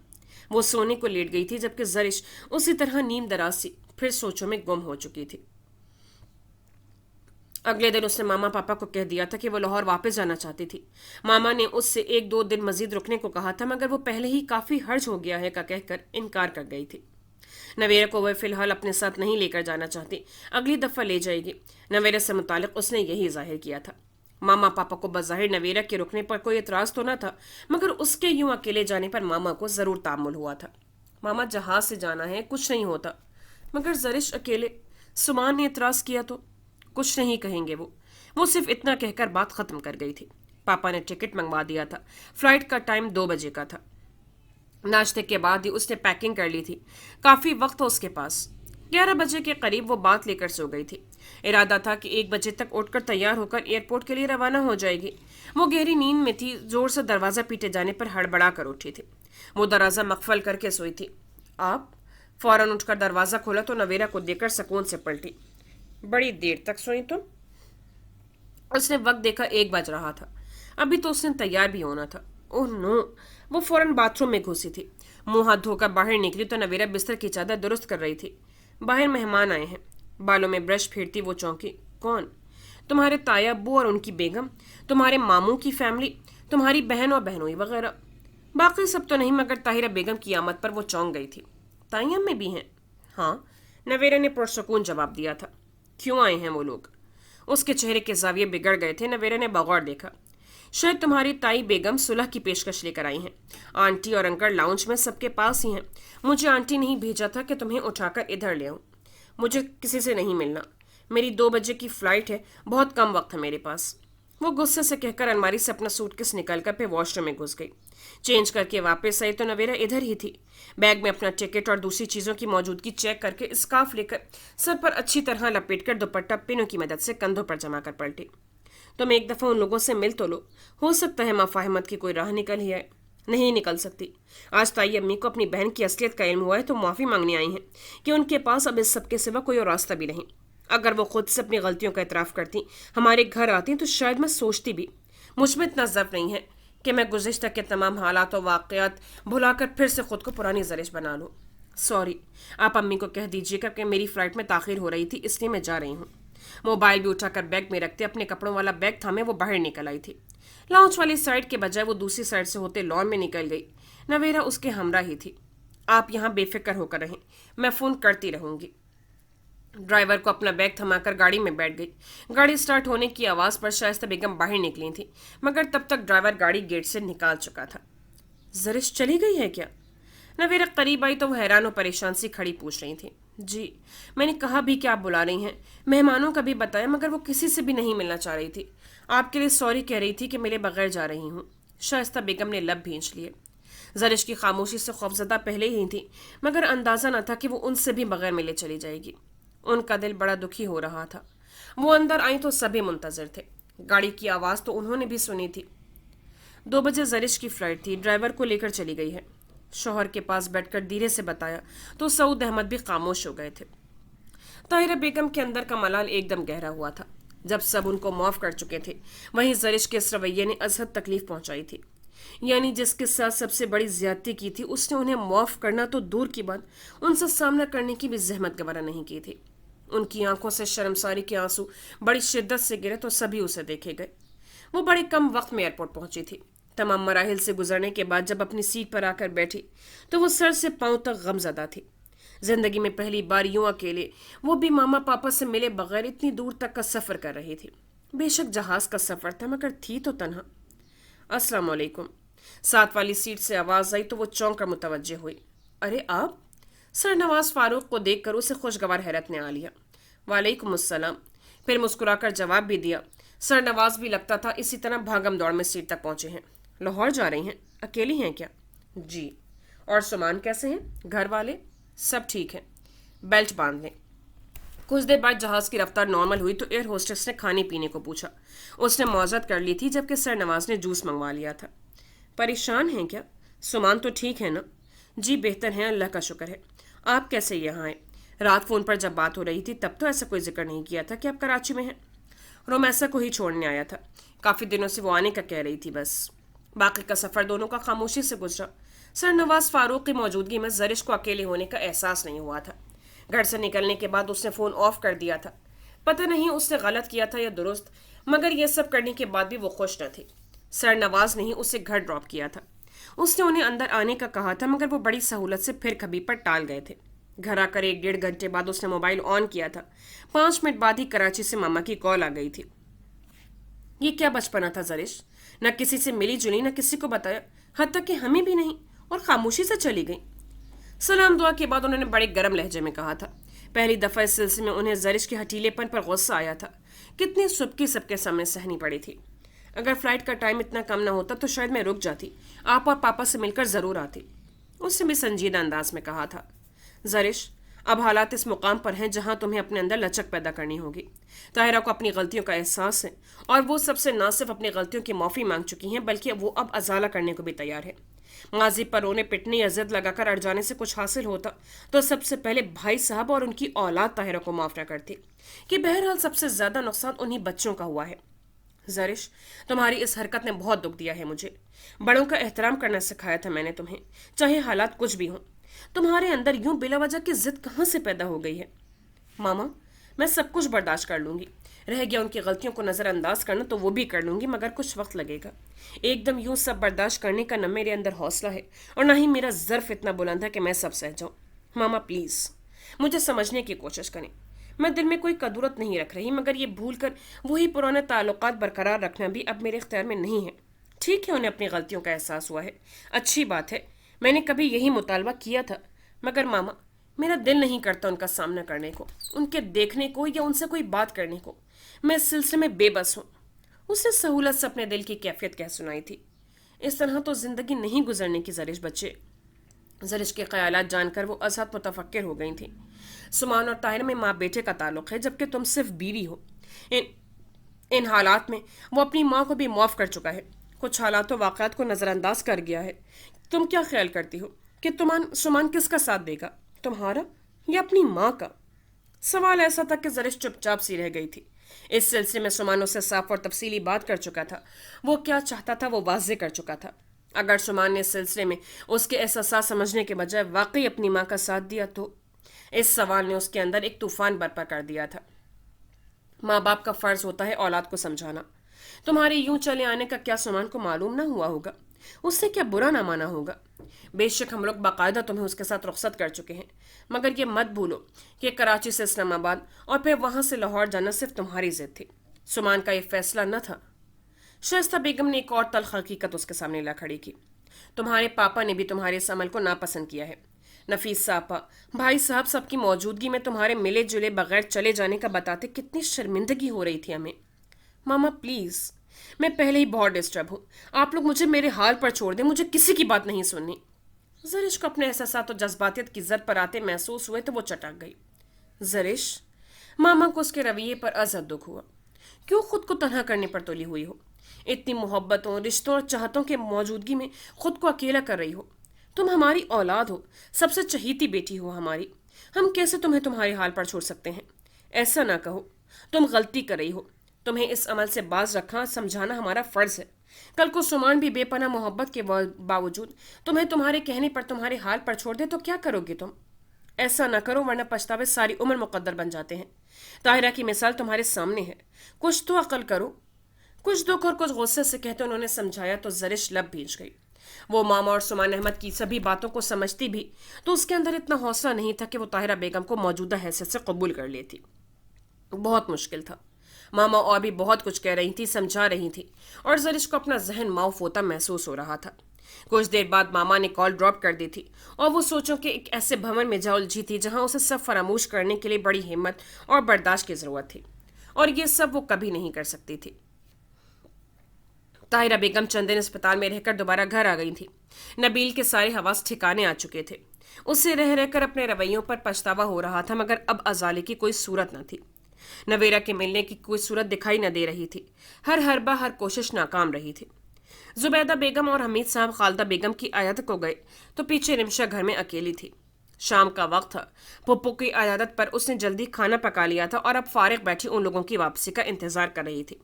वो सोने को लेट गई थी, जबकि जरिश उसी तरह नीम दराज सी फिर सोचों में गुम हो चुकी थी। अगले दिन उसने मामा पापा को कह दिया था कि वो लाहौर वापस जाना चाहती थी। मामा ने उससे 1-2 दिन मजीद रुकने को कहा था, मगर वो पहले ही काफ़ी हर्ज हो गया है का कहकर इनकार कर गई थी। नवेरा को वह फिलहाल अपने साथ नहीं लेकर जाना चाहती, अगली दफ़ा ले जाएगी। नवेरा से मुतालिक उसने यही जाहिर किया था। मामा पापा को बज़ाहिर नवेरा के रुकने पर कोई एतराज़ तो न था, मगर उसके यूं अकेले जाने पर मामा को ज़रूर तामुल हुआ था। मामा जहाज़ से जाना है, कुछ नहीं होता, मगर जरिश अकेले। सुमान ने एतराज़ किया तो कुछ नहीं कहेंगे वो सिर्फ इतना कहकर बात ख़त्म कर गई थी। पापा ने टिकट मंगवा दिया था। फ़्लाइट का टाइम 2 बजे का था। नाश्ते के बाद ही उसने पैकिंग कर ली थी। काफ़ी वक्त था उसके पास। 11 बजे के करीब वो बात लेकर सो गई थी। इरादा था कि 1 बजे तक उठकर तैयार होकर एयरपोर्ट के लिए रवाना हो जाएगी। वो गहरी नींद में थी। ज़ोर से दरवाज़ा पीटे जाने पर हड़बड़ा कर उठी थी। वो दरवाज़ा मकफल करके सोई थी। आप? फौरन उठकर दरवाज़ा खोला तो नवेरा को देखकर सुकून से पलटी। बड़ी देर तक सोई तुम? उसने वक्त देखा, 1 बज रहा था। अभी तो उसने तैयार भी होना था। Oh no! वो फौरन बाथरूम में घुसी थी। मुंह हाथ धोकर बाहर निकली तो नवेरा बिस्तर की चादर दुरुस्त कर रही थी। बाहर मेहमान आए हैं। बालों में ब्रश फेरती वो चौंकी। कौन? तुम्हारे ताया अब्बू और उनकी बेगम, तुम्हारे मामू की फैमिली, तुम्हारी बहन और बहनोई वगैरह। बाकी सब तो नहीं, मगर ताहिरा बेगम की आमद पर वो चौंक गई थी। ताई अम्मी भी हैं? हाँ, नवेरा ने पुरसुकून जवाब दिया था। क्यों आए हैं वो लोग? उसके चेहरे के जाविये बिगड़ गए थे। नवेरा ने बगौर देखा। शायद तुम्हारी ताई बेगम सुलह की पेशकश लेकर आई हैं। आंटी और अंकल लाउंज में सबके पास ही हैं। मुझे आंटी ने ही भेजा था कि तुम्हें उठाकर इधर ले आऊं। मुझे किसी से नहीं मिलना। मेरी 2 बजे की फ़्लाइट है, बहुत कम वक्त है मेरे पास। वो गुस्से से कहकर अलमारी से अपना सूटकेस निकालकर फिर वॉशरूम में घुस गई। चेंज करके वापस आई तो नवेरा इधर ही थी। बैग में अपना टिकट और दूसरी चीज़ों की मौजूदगी चेक करके स्कार्फ लेकर सर पर अच्छी तरह लपेटकर दुपट्टा पिनों की मदद से कंधों पर जमा कर पलटी। तुम एक दफ़ा उन लोगों से मिल तो लो, हो सकता है माफाहमत की कोई राह निकल ही आए। नहीं निकल सकती। आज ताई अम्मी को अपनी बहन की असलियत का इल्म हुआ है तो माफ़ी मांगने आई हैं कि उनके पास अब इस सब के सिवा कोई और रास्ता भी नहीं। अगर वो खुद से अपनी गलतियों का इतराफ़ करती, हमारे घर आती, तो शायद मैं सोचती भी। मुझ में इतना ज़र्फ नहीं है कि मैं गुज़िश्ता के तमाम हालात और वाक़यात भुलाकर फिर से ख़ुद को पुरानी ज़रिश बना लूँ। सॉरी, आप अम्मी को कह दीजिएगा कि मेरी फ़्लाइट में ताख़ीर हो रही थी, इसलिए मैं जा रही हूँ। मोबाइल भी उठाकर बैग में रखते अपने कपड़ों वाला बैग थामे वो बाहर निकल आई थी। लाउंज वाली साइड के बजाय वो दूसरी साइड से होते लॉन में निकल गई। नवेरा उसके हमरा ही थी। आप यहाँ बेफिक्र होकर रहें, मैं फ़ोन करती रहूँगी। ड्राइवर को अपना बैग थमाकर गाड़ी में बैठ गई। गाड़ी स्टार्ट होने की आवाज़ पर शाइस्ता बेगम बाहर निकली थी, मगर तब तक ड्राइवर गाड़ी गेट से निकाल चुका था। زرش چلی گئی ہے کیا؟ نویرہ قریب آئی تو وہ حیران و پریشان سی کھڑی پوچھ رہی تھی۔ جی، میں نے کہا بھی کہ آپ بلا رہی ہیں، مہمانوں کا بھی بتایا، مگر وہ کسی سے بھی نہیں ملنا چاہ رہی تھی۔ آپ کے لیے سوری کہہ رہی تھی کہ ملے بغیر جا رہی ہوں۔ شائستہ بیگم نے لب بھینچ لیے۔ زرش کی خاموشی سے خوفزدہ پہلے ہی تھی، مگر اندازہ نہ تھا کہ وہ ان سے بھی بغیر ملے چلی جائے گی۔ ان کا دل بڑا دکھی ہو رہا تھا۔ وہ اندر آئیں تو سبھی منتظر تھے۔ گاڑی کی آواز تو انہوں نے بھی سنی تھی۔ 2 بجے زرش کی فلائٹ تھی، ڈرائیور کو لے کر چلی گئی ہے۔ شوہر کے پاس بیٹھ کر دھیرے سے بتایا تو سعود احمد بھی خاموش ہو گئے تھے۔ طاہرہ بیگم کے اندر کا ملال ایک دم گہرا ہوا تھا۔ جب سب ان کو معاف کر چکے تھے، وہیں زرش کے اس رویے نے ازحد تکلیف پہنچائی تھی۔ یعنی جس کے ساتھ سب سے بڑی زیادتی کی تھی، اس نے انہیں معاف کرنا تو دور کی بات، ان سے سامنا کرنے کی بھی زحمت گوارا نہیں کی تھی۔ ان کی آنکھوں سے شرمساری کے آنسو بڑی شدت سے گرے تو سبھی اسے دیکھے گئے۔ وہ بڑے کم وقت میں ایئرپورٹ پہنچی تھی۔ تمام مراحل سے گزرنے کے بعد جب اپنی سیٹ پر آ کر بیٹھی تو وہ سر سے پاؤں تک غم زدہ تھی۔ زندگی میں پہلی بار یوں اکیلے، وہ بھی ماما پاپا سے ملے بغیر، اتنی دور تک کا سفر کر رہی تھی۔ بے شک جہاز کا سفر تھا، مگر تھی تو تنہا۔ السلام علیکم۔ ساتھ والی سیٹ سے آواز آئی تو وہ چونک کر متوجہ ہوئی۔ ارے آپ؟ سر نواز فاروق کو دیکھ کر اسے خوشگوار حیرت نے آ لیا۔ وعلیکم السلام۔ پھر مسکرا کر جواب بھی دیا۔ سر نواز بھی لگتا تھا اسی طرح بھاگم دوڑ میں سیٹ تک پہنچے ہیں۔ لاہور جا رہی ہیں؟ اکیلی ہیں کیا؟ جی۔ اور سامان کیسے ہیں؟ گھر والے سب ٹھیک ہیں۔ بیلٹ باندھ لیں۔ کچھ دیر بعد جہاز کی رفتار نارمل ہوئی تو ایئر ہوسٹس نے کھانے پینے کو پوچھا۔ اس نے معذرت کر لی تھی، جبکہ سر نواز نے جوس منگوا لیا تھا۔ پریشان ہیں کیا؟ سامان تو ٹھیک ہے نا؟ جی بہتر ہیں، اللہ کا شکر ہے۔ آپ کیسے یہاں آئے؟ رات فون پر جب بات ہو رہی تھی تب تو ایسا کوئی ذکر نہیں کیا تھا کہ آپ کراچی میں ہیں۔ رومیسا کو ہی چھوڑنے آیا تھا، کافی دنوں سے وہ آنے کا کہہ رہی تھی بس۔ باقی کا سفر دونوں کا خاموشی سے گزرا۔ سر نواز فاروق کی موجودگی میں زرش کو اکیلے ہونے کا احساس نہیں ہوا تھا۔ گھر سے نکلنے کے بعد اس نے فون آف کر دیا تھا۔ پتہ نہیں اس نے غلط کیا تھا یا درست، مگر یہ سب کرنے کے بعد بھی وہ خوش نہ تھی۔ سر نواز نے ہی اسے گھر ڈراپ کیا تھا۔ اس نے انہیں اندر آنے کا کہا تھا، مگر وہ بڑی سہولت سے پھر کبھی پر ٹال گئے تھے۔ گھر آ کر 1-1.5 گھنٹے بعد اس نے موبائل آن کیا تھا۔ 5 منٹ بعد ہی کراچی سے ماما کی کال آ گئی تھی۔ یہ کیا بچپنا تھا زرش، نہ کسی سے ملی جلی، نہ کسی کو بتایا، حتیٰ کہ ہمیں بھی نہیں، اور خاموشی سے چلی گئی۔ سلام دعا کے بعد انہوں نے بڑے گرم لہجے میں کہا تھا۔ پہلی دفعہ اس سلسلے میں انہیں زرش کے ہٹیلے پن پر غصہ آیا تھا۔ کتنی سبکی سب کے سامنے سہنی پڑی تھی۔ اگر فلائٹ کا ٹائم اتنا کم نہ ہوتا تو شاید میں رک جاتی، آپ اور پاپا سے مل کر ضرور آتی۔ اس نے بھی سنجیدہ انداز میں کہا تھا۔ زرش، اب حالات اس مقام پر ہیں جہاں تمہیں اپنے اندر لچک پیدا کرنی ہوگی۔ طاہرہ کو اپنی غلطیوں کا احساس ہے، اور وہ سب سے نہ صرف اپنی غلطیوں کی معافی مانگ چکی ہیں، بلکہ وہ اب ازالہ کرنے کو بھی تیار ہے۔ ماضی پر رونے پٹنے یا ضد لگا کر اڑ جانے سے کچھ حاصل ہوتا تو سب سے پہلے بھائی صاحب اور ان کی اولاد طاہرہ کو معاف نہ کرتی، کہ بہرحال سب سے زیادہ نقصان انہی بچوں کا ہوا ہے۔ زرش، تمہاری اس حرکت نے بہت دکھ دیا ہے مجھے۔ بڑوں کا احترام کرنا سکھایا تھا میں نے تمہیں، چاہے حالات کچھ بھی ہوں۔ تمہارے اندر یوں بلا وجہ کی ضد کہاں سے پیدا ہو گئی ہے؟ ماما، میں سب کچھ برداشت کر لوں گی، رہ گیا ان کی غلطیوں کو نظر انداز کرنا تو وہ بھی کر لوں گی، مگر کچھ وقت لگے گا۔ ایک دم یوں سب برداشت کرنے کا نہ میرے اندر حوصلہ ہے، اور نہ ہی میرا ظرف اتنا بلند ہے کہ میں سب سہ جاؤں۔ ماما پلیز مجھے سمجھنے کی کوشش کریں۔ میں دل میں کوئی قدورت نہیں رکھ رہی، مگر یہ بھول کر وہی پرانے تعلقات برقرار رکھنا بھی اب میرے اختیار میں نہیں ہے۔ ٹھیک ہے، انہیں اپنی غلطیوں کا احساس ہوا ہے، اچھی بات ہے، میں نے کبھی یہی مطالبہ کیا تھا، مگر ماما میرا دل نہیں کرتا ان کا سامنا کرنے کو، ان کے دیکھنے کو یا ان سے کوئی بات کرنے کو۔ میں اس سلسلے میں بے بس ہوں۔ اس نے سہولت سے اپنے دل کی کیفیت کہہ سنائی تھی۔ اس طرح تو زندگی نہیں گزرنے کی زرش بچے۔ زرش کے خیالات جان کر وہ ازحد متفکر ہو گئی تھیں۔ سمان اور طاہر میں ماں بیٹے کا تعلق ہے، جبکہ تم صرف بیوی ہو۔ ان حالات میں وہ اپنی ماں کو بھی معاف کر چکا ہے، کچھ حالات و واقعات کو نظر انداز کر گیا ہے۔ تم کیا خیال کرتی ہو کہ سمان کس کا ساتھ دے گا، تمہارا یا اپنی ماں کا؟ سوال ایسا تھا کہ زرش چپ چاپ سی رہ گئی تھی۔ اس سلسلے میں سمان اس سے صاف اور تفصیلی بات کر چکا تھا، وہ کیا چاہتا تھا وہ واضح کر چکا تھا۔ اگر سمان نے اس سلسلے میں اس کے احساسات سمجھنے کے بجائے واقعی اپنی ماں کا ساتھ دیا تو اس سوال نے اس کے اندر ایک طوفان برپا کر دیا تھا۔ ماں باپ کا فرض ہوتا ہے اولاد کو سمجھانا۔ تمہارے یوں چلے آنے کا کیا سمان کو معلوم نہ ہوا ہوگا؟ اس سے کیا برا نہ مانا ہوگا؟ بے شک ہم لوگ باقاعدہ تمہیں اس کے ساتھ رخصت کر چکے ہیں، مگر یہ مت بھولو کہ کراچی سے اسلام آباد اور پھر وہاں سے لاہور جانا صرف تمہاری ضد تھی، سمان کا یہ فیصلہ نہ تھا۔ شائستہ بیگم نے ایک اور تلخ حقیقت اس کے سامنے لا کھڑی کی۔ تمہارے پاپا نے بھی تمہارے اس عمل کو ناپسند کیا ہے۔ نفیس صاحبہ، بھائی صاحب سب کی موجودگی میں تمہارے ملے جلے بغیر چلے جانے کا بتاتے کتنی شرمندگی ہو رہی تھی ہمیں۔ ماما پلیز، میں پہلے ہی بہت ڈسٹرب ہوں، آپ لوگ مجھے میرے حال پر چھوڑ دیں، مجھے کسی کی بات نہیں سننی۔ زرش کو اپنے احساسات و جذباتیت کی زد پر آتے محسوس ہوئے تو وہ چٹک گئی۔ زرش، ماما کو اس کے رویے پر ازحد دکھ ہوا۔ کیوں خود کو تنہا کرنے پر تلی ہوئی ہو؟ اتنی محبتوں، رشتوں اور چاہتوں کے موجودگی میں خود کو اکیلا کر رہی ہو؟ تم ہماری اولاد ہو، سب سے چہیتی بیٹی ہو ہماری، ہم کیسے تمہیں تمہارے حال پر چھوڑ سکتے ہیں؟ ایسا نہ کہو، تم غلطی کر رہی ہو، تمہیں اس عمل سے باز رکھنا سمجھانا ہمارا فرض ہے۔ کل کو سمان بھی بے پناہ محبت کے باوجود تمہیں تمہارے کہنے پر تمہارے حال پر چھوڑ دے تو کیا کرو گے تم؟ ایسا نہ کرو ورنہ پچھتاوے ساری عمر مقدر بن جاتے ہیں۔ طاہرہ کی مثال تمہارے سامنے ہے، کچھ تو عقل کرو۔ کچھ دکھ اور کچھ غصے سے کہتے انہوں نے سمجھایا تو زرش لب بھیج گئی۔ وہ ماما اور سمان احمد کی سبھی باتوں کو سمجھتی بھی تو اس کے اندر اتنا حوصلہ نہیں تھا کہ وہ طاہرہ بیگم کو موجودہ حیثیت سے قبول کر لیتی۔ بہت مشکل تھا۔ ماما اور بھی بہت کچھ کہہ رہی تھی، سمجھا رہی تھی، اور زرش کو اپنا ذہن معاف ہوتا محسوس ہو رہا تھا۔ کچھ دیر بعد ماما نے کال ڈراپ کر دی تھی اور وہ سوچوں کہ ایک ایسے بھون میں جا الجھی تھی جہاں اسے سب فراموش کرنے کے لیے بڑی ہمت اور برداشت کی ضرورت تھی، اور یہ سب وہ کبھی نہیں کر سکتی تھی۔ طاہرہ بیگم چند دن اسپتال میں رہ کر دوبارہ گھر آ گئی تھی۔ نبیل کے سارے حواس ٹھکانے آ چکے تھے۔ اسے رہ رہ کر اپنے رویوں پر پچھتاوا ہو رہا تھا، مگر اب ازالے کی کوئی صورت نہ تھی۔ نویرہ کے ملنے کی کوئی صورت دکھائی نہ دے رہی تھی۔ ہر حربہ ہر کوشش ناکام رہی تھی۔ زبیدہ بیگم اور حمید صاحب خالدہ بیگم کی عیادت کو گئے تو پیچھے رمشا گھر میں اکیلی تھی۔ شام کا وقت تھا۔ پھپھو کی عیادت پر اس نے جلدی کھانا پکا لیا تھا اور اب فارغ بیٹھی ان لوگوں کی واپسی کا انتظار کر رہی تھی،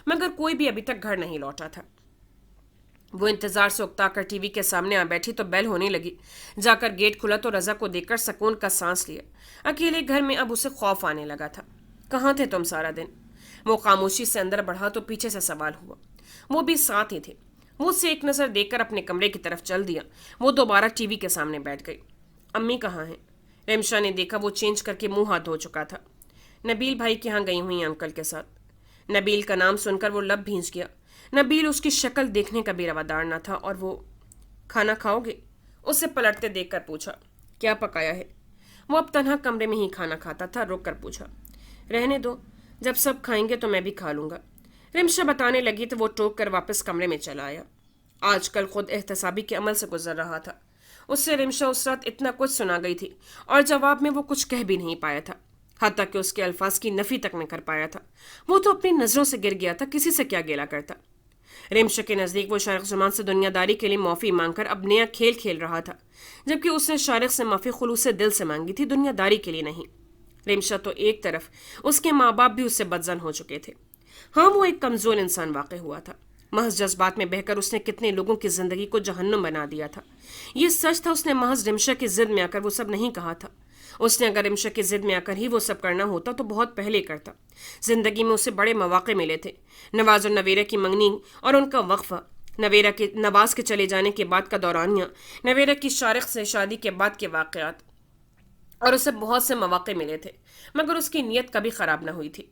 مگر کوئی بھی ابھی تک گھر نہیں لوٹا تھا۔ وہ انتظار سے اکتا کر ٹی وی کے سامنے آ بیٹھی تو بیل ہونے لگی۔ جا کر گیٹ کھلا تو رضا کو دیکھ کر سکون کا سانس لیا۔ اکیلے گھر میں اب اسے خوف آنے لگا تھا۔ کہاں تھے تم سارا دن؟ وہ خاموشی سے اندر بڑھا تو پیچھے سے سوال ہوا۔ وہ بھی ساتھ ہی تھے۔ مجھ سے ایک نظر دیکھ کر اپنے کمرے کی طرف چل دیا۔ وہ دوبارہ ٹی وی کے سامنے بیٹھ گئی۔ امی کہاں ہیں؟ رمشا نے دیکھا وہ چینج کر کے منہ ہاتھ دھو چکا تھا۔ نبیل بھائی کے ہاں گئی ہوئی انکل کے ساتھ۔ نبیل کا نام سن کر وہ لب بھینچ گیا۔ نبیل اس کی شکل دیکھنے کا بھی روادار نہ تھا، اور وہ کھانا کھاؤ گے؟ اسے پلٹتے دیکھ کر پوچھا۔ کیا پکایا ہے؟ وہ اب تنہا کمرے میں ہی کھانا کھاتا تھا، رک کر پوچھا۔ رہنے دو، جب سب کھائیں گے تو میں بھی کھا لوں گا۔ رمشا بتانے لگی تو وہ ٹوک کر واپس کمرے میں چلا آیا۔ آج کل خود احتسابی کے عمل سے گزر رہا تھا۔ اس سے رمشا اس رات اتنا کچھ سنا گئی تھی اور جواب میں وہ کچھ کہہ بھی نہیں پایا تھا، حتیٰ کہ اس کے الفاظ کی نفی تک نہ کر پایا تھا۔ وہ تو اپنی نظروں سے گر گیا تھا، کسی سے کیا گیلا کرتا۔ رمشا کے نزدیک وہ شارق زمان سے دنیا داری کے لیے معافی مانگ کر اب نیا کھیل کھیل رہا تھا، جبکہ اس نے شارق سے معافی خلوص دل سے مانگی تھی، دنیا داری کے لیے نہیں۔ رمشا تو ایک طرف، اس کے ماں باپ بھی اس سے بدظن ہو چکے تھے۔ ہاں، وہ ایک کمزور انسان واقع ہوا تھا۔ محض جذبات میں بہہ کر اس نے کتنے لوگوں کی زندگی کو جہنم بنا دیا تھا۔ یہ سچ تھا، اس نے محض رمشا کی ضد میں آ کر وہ سب نہیں کہا تھا۔ اس نے اگر رمشا کی ضد میں آ کر ہی وہ سب کرنا ہوتا تو بہت پہلے کرتا۔ زندگی میں اسے بڑے مواقع ملے تھے، نواز اور نویرہ کی منگنی اور ان کا وقفہ، نواز کے چلے جانے کے بعد کا دورانیہ، نویرہ کی شارق سے شادی کے بعد کے واقعات، اور اسے بہت سے مواقع ملے تھے، مگر اس کی نیت کبھی خراب نہ ہوئی تھی۔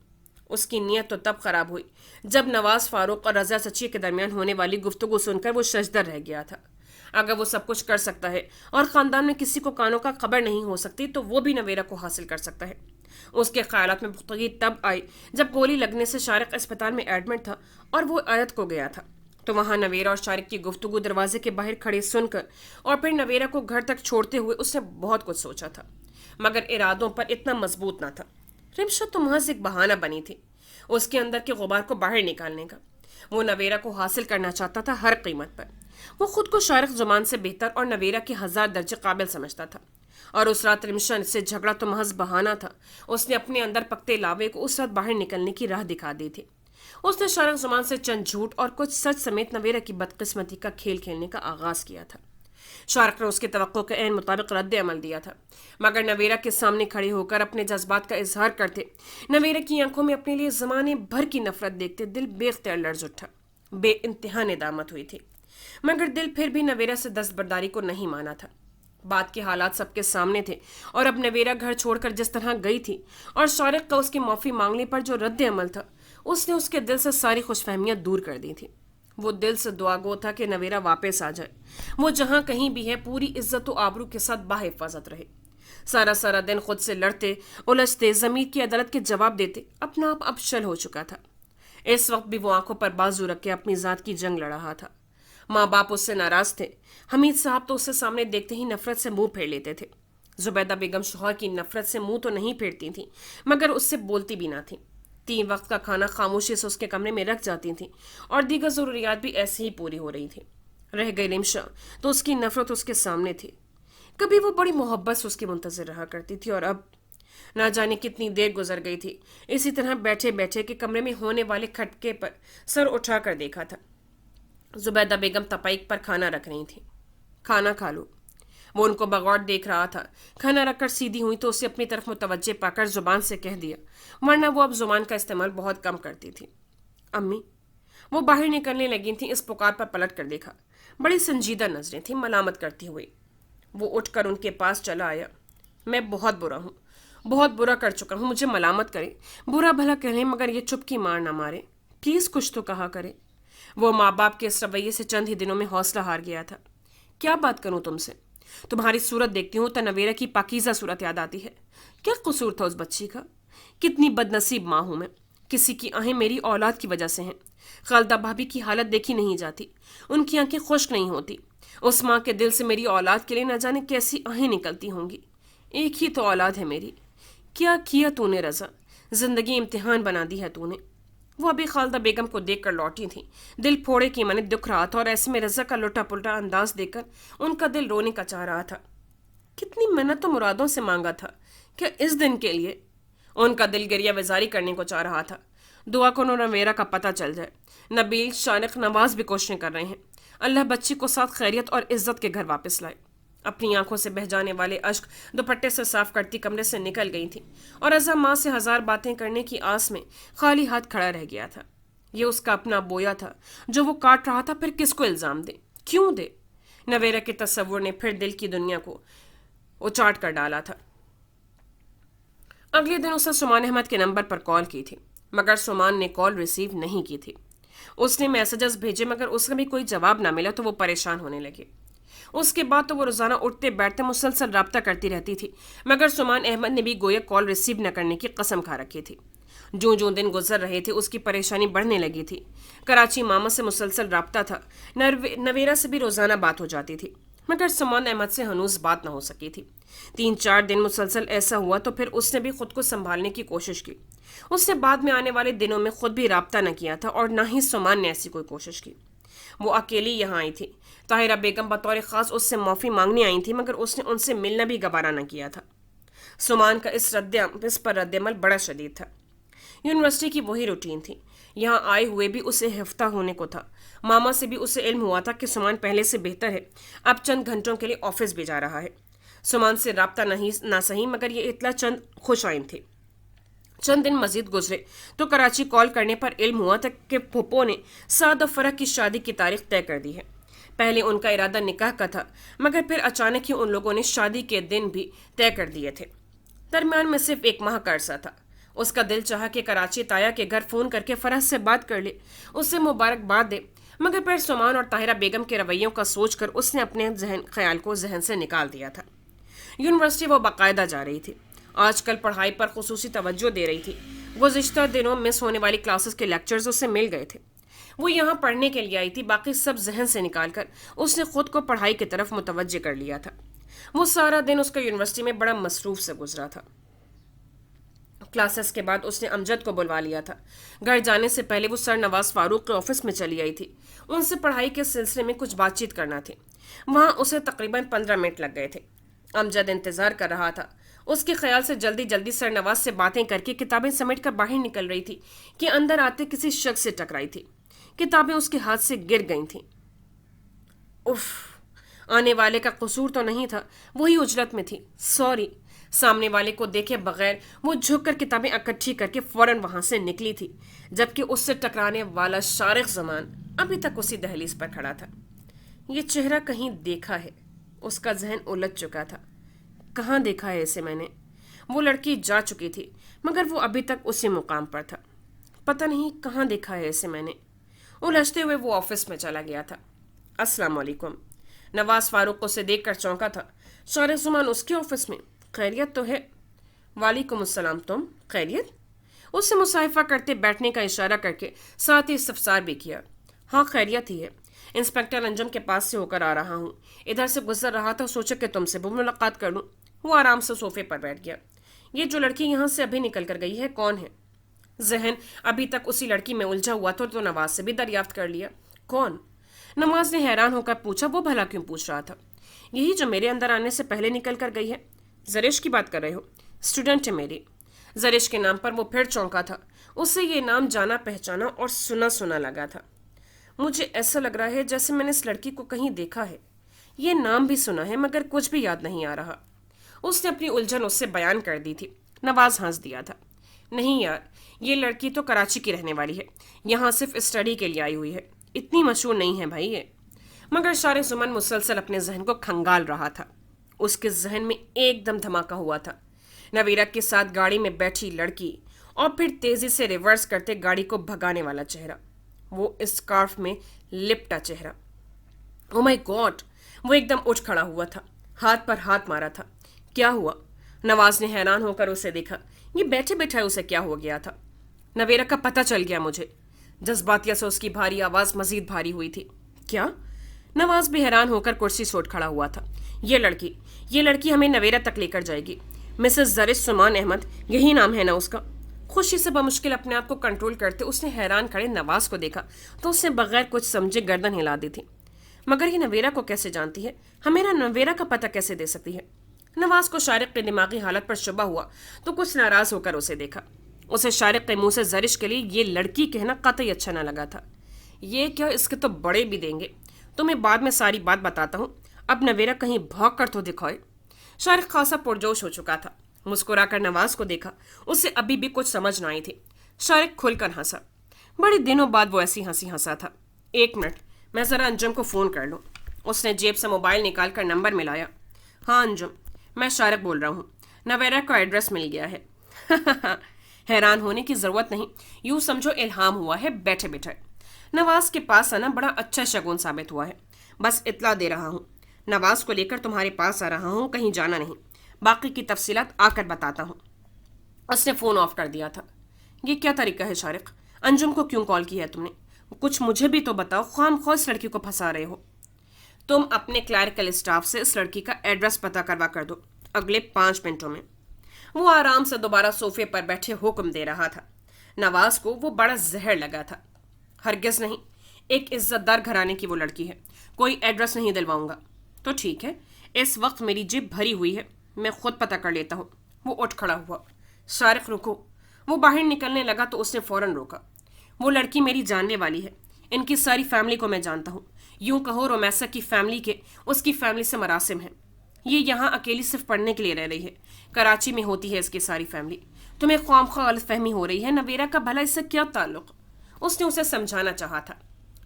اس کی نیت تو تب خراب ہوئی جب نواز فاروق اور رضا سچی کے درمیان ہونے والی گفتگو سن کر وہ ششدر رہ گیا تھا۔ اگر وہ سب کچھ کر سکتا ہے اور خاندان میں کسی کو کانوں کا خبر نہیں ہو سکتی تو وہ بھی نویرہ کو حاصل کر سکتا ہے۔ اس کے خیالات میں پختگی تب آئی جب گولی لگنے سے شارق اسپتال میں ایڈمٹ تھا اور وہ عیادت کو گیا تھا، تو وہاں نویرہ اور شارق کی گفتگو دروازے کے باہر کھڑے سن کر اور پھر نویرہ کو گھر تک چھوڑتے ہوئے اس نے بہت کچھ سوچا تھا، مگر ارادوں پر اتنا مضبوط نہ تھا۔ رمشا تو محض ایک بہانہ بنی تھی اس کے اندر کے غبار کو باہر نکالنے کا۔ وہ نویرہ کو حاصل کرنا چاہتا تھا ہر قیمت پر۔ وہ خود کو شارق زمان سے بہتر اور نویرہ کے 1000 درجے قابل سمجھتا تھا، اور اس رات رمشا سے جھگڑا تو محض بہانہ تھا۔ اس نے اپنے اندر پکتے لاوے کو اس رات باہر نکلنے کی راہ دکھا دی تھی۔ اس نے شارق زمان سے چند جھوٹ اور کچھ سچ سمیت نویرہ کی بدقسمتی کا کھیل کھیلنے کا آغاز کیا تھا۔ شارق نے اس کے توقع کے عین مطابق رد عمل دیا تھا، مگر نویرہ کے سامنے کھڑے ہو کر اپنے جذبات کا اظہار کرتے نویرہ کی آنکھوں میں اپنے لیے زمانے بھر کی نفرت دیکھتے دل بے اختیار لرز اٹھا۔ بے انتہا ندامت ہوئی تھی، مگر دل پھر بھی نویرہ سے دستبرداری کو نہیں مانا تھا۔ بات کے حالات سب کے سامنے تھے، اور اب نویرہ گھر چھوڑ کر جس طرح گئی تھی اور شارق کا اس کی معافی مانگنے پر جو رد عمل تھا، اس نے اس کے دل سے ساری خوش فہمیاں دور کر دی تھی۔ वो दिल से दुआ गो था कि नवेरा वापस आ जाए। वो जहां कहीं भी है पूरी इज्जत और आबरू के साथ बाहिफाजत रहे। सारा सारा दिन खुद से लड़ते उलझते जमीर की अदालत के जवाब देते अपना आप अब शल हो चुका था। इस वक्त भी वो आंखों पर बाजू रख के अपनी जात की जंग लड़ रहा था। माँ बाप उससे नाराज थे। हमीद साहब तो उससे सामने देखते ही नफरत से मुंह फेर लेते थे। जुबैदा बेगम शौहर की नफरत से मुंह तो नहीं फेरती थी, मगर उससे बोलती भी ना थी। 3 वक्त का खाना खामोशी से उसके कमरे में रख जाती थी और दीगर जरूरियात भी ऐसे ही पूरी हो रही थी। रह गई रिमशा तो उसकी नफरत उसके सामने थी। कभी वो बड़ी मोहब्बत से उसकी मुंतजर रहा करती थी और अब ना जाने कितनी देर गुजर गई थी इसी तरह बैठे बैठे के कमरे में होने वाले खटके पर सर उठाकर देखा था। जुबैदा बेगम तपाइक पर खाना रख रही थी। खाना खा लो। वो उनको बगौर देख रहा था। खाना रखकर सीधी हुई तो उसे अपनी तरफ मुतवज्जे पाकर जुबान से कह दिया, वरना वो अब जुबान का इस्तेमाल बहुत कम करती थी। अम्मी। वो बाहर निकलने लगी थी। इस पुकार पर पलट कर देखा। बड़ी संजीदा नजरें थी, मलामत करती हुई। वो उठकर उनके पास चला आया। मैं बहुत बुरा हूँ, बहुत बुरा कर चुका हूँ, मुझे मलामत करे, बुरा भला कह लें मगर ये चुप की मार ना मारे, प्लीज कुछ तो कहा करे। वो माँ बाप के इस रवैये से चंद ही दिनों में हौसला हार गया था। क्या बात करूं तुमसे? तुम्हारी सूरत देखती हूं तो नवेरा की पाकीज़ा सूरत याद आती है। क्या कसूर था उस बच्ची का? कितनी बदनसीब माँ हूं मैं। किसी की आहें मेरी औलाद की वजह से हैं। खालदा भाभी की हालत देखी नहीं जाती, उनकी आंखें खुश्क नहीं होती। उस माँ के दिल से मेरी औलाद के लिए न जाने कैसी आहें निकलती होंगी। एक ही तो औलाद है मेरी। क्या किया तूने रजा? जिंदगी इम्तिहान बना दी है तूने। वो अभी खालदा बेगम को देखकर लौटी थी। दिल फोड़े की माने दुख रहा था और ऐसे में रजा का लुटा पुलटा अंदाज देखकर उनका दिल रोने का चाह रहा था। कितनी मिन्नत मुरादों से मांगा था, क्या इस दिन के लिए? उनका दिल गिरिया वजारी करने को चाह रहा था। दुआ को नवेरा का पता चल जाए। नबील शानिक नवाज भी कोशिशें कर रहे हैं। अल्लाह बच्ची को साथ खैरियत और इज्जत के घर वापस लाए। अपनी आंखों से बह जाने वाले अश्क दुपट्टे से साफ करती कमरे से निकल गई थी और रजा माँ से 1000 बातें करने की आस में खाली हाथ खड़ा रह गया था। ये उसका अपना बोया था जो वो काट रहा था, फिर किसको इल्जाम दे, क्यों दे? नवेरा के तस्वुर ने फिर दिल की दुनिया को उचाट कर डाला था। अगले दिन उसे सुमान अहमद के नंबर पर कॉल की थी, मगर सुमान ने कॉल रिसीव नहीं की थी। उसने मैसेजेस भेजे मगर उसका भी कोई जवाब ना मिला तो वो परेशान होने लगे। उसके बाद तो वो रोजाना उठते बैठते मुसलसल राब्ता करती रहती थी, मगर सुमान अहमद ने भी गोया कॉल रिसीव न करने की कसम खा रखी थी। जो जो दिन गुजर रहे थे उसकी परेशानी बढ़ने लगी थी। कराची मामा से मुसलसल राब्ता था, नवेरा से भी रोजाना बात हो जाती थी, मगर सुमान अहमद से हनूज बात न हो सकी थी। 3-4 दिन मुसलसल ऐसा हुआ तो फिर उसने भी खुद को संभालने की कोशिश की। उसने बाद में आने वाले दिनों में खुद भी राब्ता न किया था और न ही सुमान ने ऐसी कोई कोशिश की। वो अकेली यहाँ आई थी। ताहिरा बेगम बतौर खास उससे माफ़ी मांगने आई थी, मगर उसने उनसे मिलना भी गवारा न किया था। सुमान का इस पर रद्दमल बड़ा शदीद था। यूनिवर्सिटी की वही रूटीन थी। यहाँ आए हुए भी उसे हफ्ता होने को था। मामा से भी उसे इल्म हुआ था कि सुमान पहले से बेहतर है, अब चंद घंटों के लिए ऑफिस भी जा रहा है। सुमान से राब्ता नहीं ना सही, मगर ये इतला चंद खुश आइन थी। चंद दिन मजीद गुजरे तो कराची कॉल करने पर इल्म हुआ था कि फुप्पो ने साद और फरक की शादी की तारीख तय कर दी है। पहले उनका इरादा निकाह का था, मगर फिर अचानक ही उन लोगों ने शादी के दिन भी तय कर दिए थे। दरमियान में सिर्फ 1 माह का अरसा था। उसका दिल चाहा कि कराची ताया के घर फोन करके फरह से बात कर ले, उससे मुबारकबाद दे, मगर फिर सुमान और ताहिरा बेगम के रवैयों का सोचकर उसने अपने ख्याल को जहन से निकाल दिया था। यूनिवर्सिटी वो बाकायदा जा रही थी। आजकल पढ़ाई पर खुसूसी तवज्जो दे रही थी। गुज़िश्ता दिनों मिस होने वाली क्लासेस के लेक्चर्स उससे मिल गए थे। वो यहाँ पढ़ने के लिए आई थी, बाकी सब जहन से निकाल कर उसने खुद को पढ़ाई की तरफ मुतवज्जे कर लिया था। वो सारा दिन उसका यूनिवर्सिटी में बड़ा मसरूफ से गुजरा था। क्लासेस के बाद उसने अमजद को बुलवा लिया था। घर जाने से पहले वो सर नवाज फारूक के ऑफिस में चली आई थी। उनसे पढ़ाई के सिलसिले में कुछ बातचीत करना थी। वहाँ उसे तकरीबन 15 मिनट लग गए थे। अमजद इंतज़ार कर रहा था। उसके ख्याल से जल्दी जल्दी सर नवाज से बातें करके किताबें समेट कर बाहर निकल रही थी कि अंदर आते किसी शख्स से टकराई थी। किताबें उसके हाथ से गिर गई थीं। उफ, आने वाले का कसूर तो नहीं था, वही उजलत में थी। सॉरी। सामने वाले को देखे बगैर वो झुककर किताबें इकट्ठी करके फौरन वहां से निकली थी, जबकि उससे टकराने वाला शारिक जमान अभी तक उसी दहलीज पर खड़ा था। ये चेहरा कहीं देखा है। उसका जहन उलझ चुका था। कहाँ देखा है इसे मैंने? वो लड़की जा चुकी थी, मगर वो अभी तक उसी मुकाम पर था। पता नहीं कहाँ देखा है इसे मैंने। उलझते हुए वो ऑफिस में चला गया था। अस्सलाम वालेकुम। नवाज फारूक को उसे देखकर चौंका था। शारिक जुमान उसके ऑफिस में? खैरियत तो है। वालेकुम अस्सलाम, तुम खैरियत? उससे मुसाहिफा करते बैठने का इशारा करके साथ ही इस्तफसार भी किया। हाँ खैरियत ही है। इंस्पेक्टर अंजुम के पास से होकर आ रहा हूँ। इधर से गुजर रहा था, सोचा कि तुमसे भी मुलाकात कर लूँ। वो आराम से सोफे पर बैठ गया। ये जो लड़की यहाँ से अभी निकल कर गई है कौन है? जहन अभी तक उसी लड़की में उलझा हुआ था तो नवाज से भी दरियाफ्त कर लिया। कौन? नवाज ने हैरान होकर पूछा। वो भला क्यों पूछ रहा था? यही जो मेरे अंदर आने से पहले निकल कर गई है। जरिश की बात कर रहे हो? स्टूडेंट है मेरी। जरिश के नाम पर वो फिर चौंका था। उससे ये नाम जाना पहचाना और सुना सुना लगा था। मुझे ऐसा लग रहा है जैसे मैंने इस लड़की को कहीं देखा है। ये नाम भी सुना है मगर कुछ भी याद नहीं आ रहा। उसने अपनी उलझन उससे बयान कर दी थी। नवाज हंस दिया था। नहीं यार, ये लड़की तो कराची की रहने वाली है, यहाँ सिर्फ स्टडी के लिए आई हुई है, इतनी मशहूर नहीं है भाई ये। मगर शारिक जुमान मुसलसल अपने जहन को खंगाल रहा था। उसके जहन में एकदम धमाका हुआ था। नवीरा के साथ गाड़ी में बैठी लड़की और फिर तेजी से रिवर्स करते गाड़ी को भगाने वाला चेहरा, वो स्कार्फ में लिपटा चेहरा। Oh my God! वो एकदम उठ खड़ा हुआ था, हाथ पर हाथ मारा था। क्या हुआ? नवाज ने हैरान होकर उसे देखा। ये बैठे बैठे उसे क्या हो गया था? नवेरा का पता चल गया मुझे। जज्बातिया से उसकी भारी आवाज मजीद भारी हुई थी। क्या? नवाज भी हैरान होकर कुर्सी से उठ खड़ा हुआ था। ये लड़की हमें नवेरा तक लेकर जाएगी। मिसेस जरिश सुमान अहमद, यही नाम है ना उसका? खुशी से बमुश्किल अपने आप को कंट्रोल करते उसने हैरान खड़े नवाज को देखा तो उसने बगैर कुछ समझे गर्दन हिला दी थी। मगर ये नवेरा को कैसे जानती है? हमें नवेरा का पता कैसे दे सकती है? नवाज को शारिक की दिमागी हालत पर शुबा हुआ तो कुछ नाराज होकर उसे देखा। उसे शारिक के मुंह से जरिश के लिए ये लड़की कहना कतई अच्छा न लगा था। ये क्या, इसके तो बड़े भी देंगे। तुम्हें बाद में सारी बात बताता हूँ, अब नवेरा कहीं भाग कर तो दिखाए। शारिक खासा पुरजोश हो चुका था। मुस्कुराकर नवाज को देखा। उसे अभी भी कुछ समझ न आई थी। शारिक खुलकर हंसा। बड़े दिनों बाद वो ऐसी हंसी हंसा था। 1 मिनट, मैं जरा अंजुम को फोन कर लूँ। उसने जेब से मोबाइल निकाल कर नंबर मिलाया। हाँ अंजुम, मैं शारिक बोल रहा हूँ। नवेरा का एड्रेस मिल गया है। हैरान होने की जरूरत नहीं, यूं समझो इल्हाम हुआ है बैठे बैठे। नवाज के पास आना बड़ा अच्छा शगुन साबित हुआ है। बस इतला दे रहा हूँ, नवाज को लेकर तुम्हारे पास आ रहा हूँ, कहीं जाना नहीं। बाकी की तफसीलात आकर बताता हूँ। उसने फोन ऑफ कर दिया था। ये क्या तरीका है शारिक? अंजुम को क्यों कॉल किया है तुमने? कुछ मुझे भी तो बताओ, ख्वाम इस लड़की को फंसा रहे हो। तुम अपने क्लैरिकल स्टाफ से इस लड़की का एड्रेस पता करवा कर दो अगले 5 मिनटों में। वो आराम से दोबारा सोफे पर बैठे हुक्म दे रहा था। नवाज को वो बड़ा जहर लगा था। हरगिज नहीं, एक इज्जतदार घराने की वो लड़की है, कोई एड्रेस नहीं दिलवाऊंगा। तो ठीक है, इस वक्त मेरी जेब भरी हुई है, मैं खुद पता कर लेता हूँ। वो उठ खड़ा हुआ। शारिक रुको। वो बाहर निकलने लगा तो उसने फौरन रोका। वो लड़की मेरी जानने वाली है, इनकी सारी फैमिली को मैं जानता हूँ। यूं कहो रोमैसा की फैमिली के उसकी फैमिली से मरासिम है। ये यहाँ अकेली सिर्फ पढ़ने के लिए रह रही है। कराची में होती है इसकी सारी फैमिली। तुम्हें ख्वामख्वाह गलतफहमी हो रही है। नवेरा का भला इससे क्या ताल्लुक? उसने उसे समझाना चाहा था।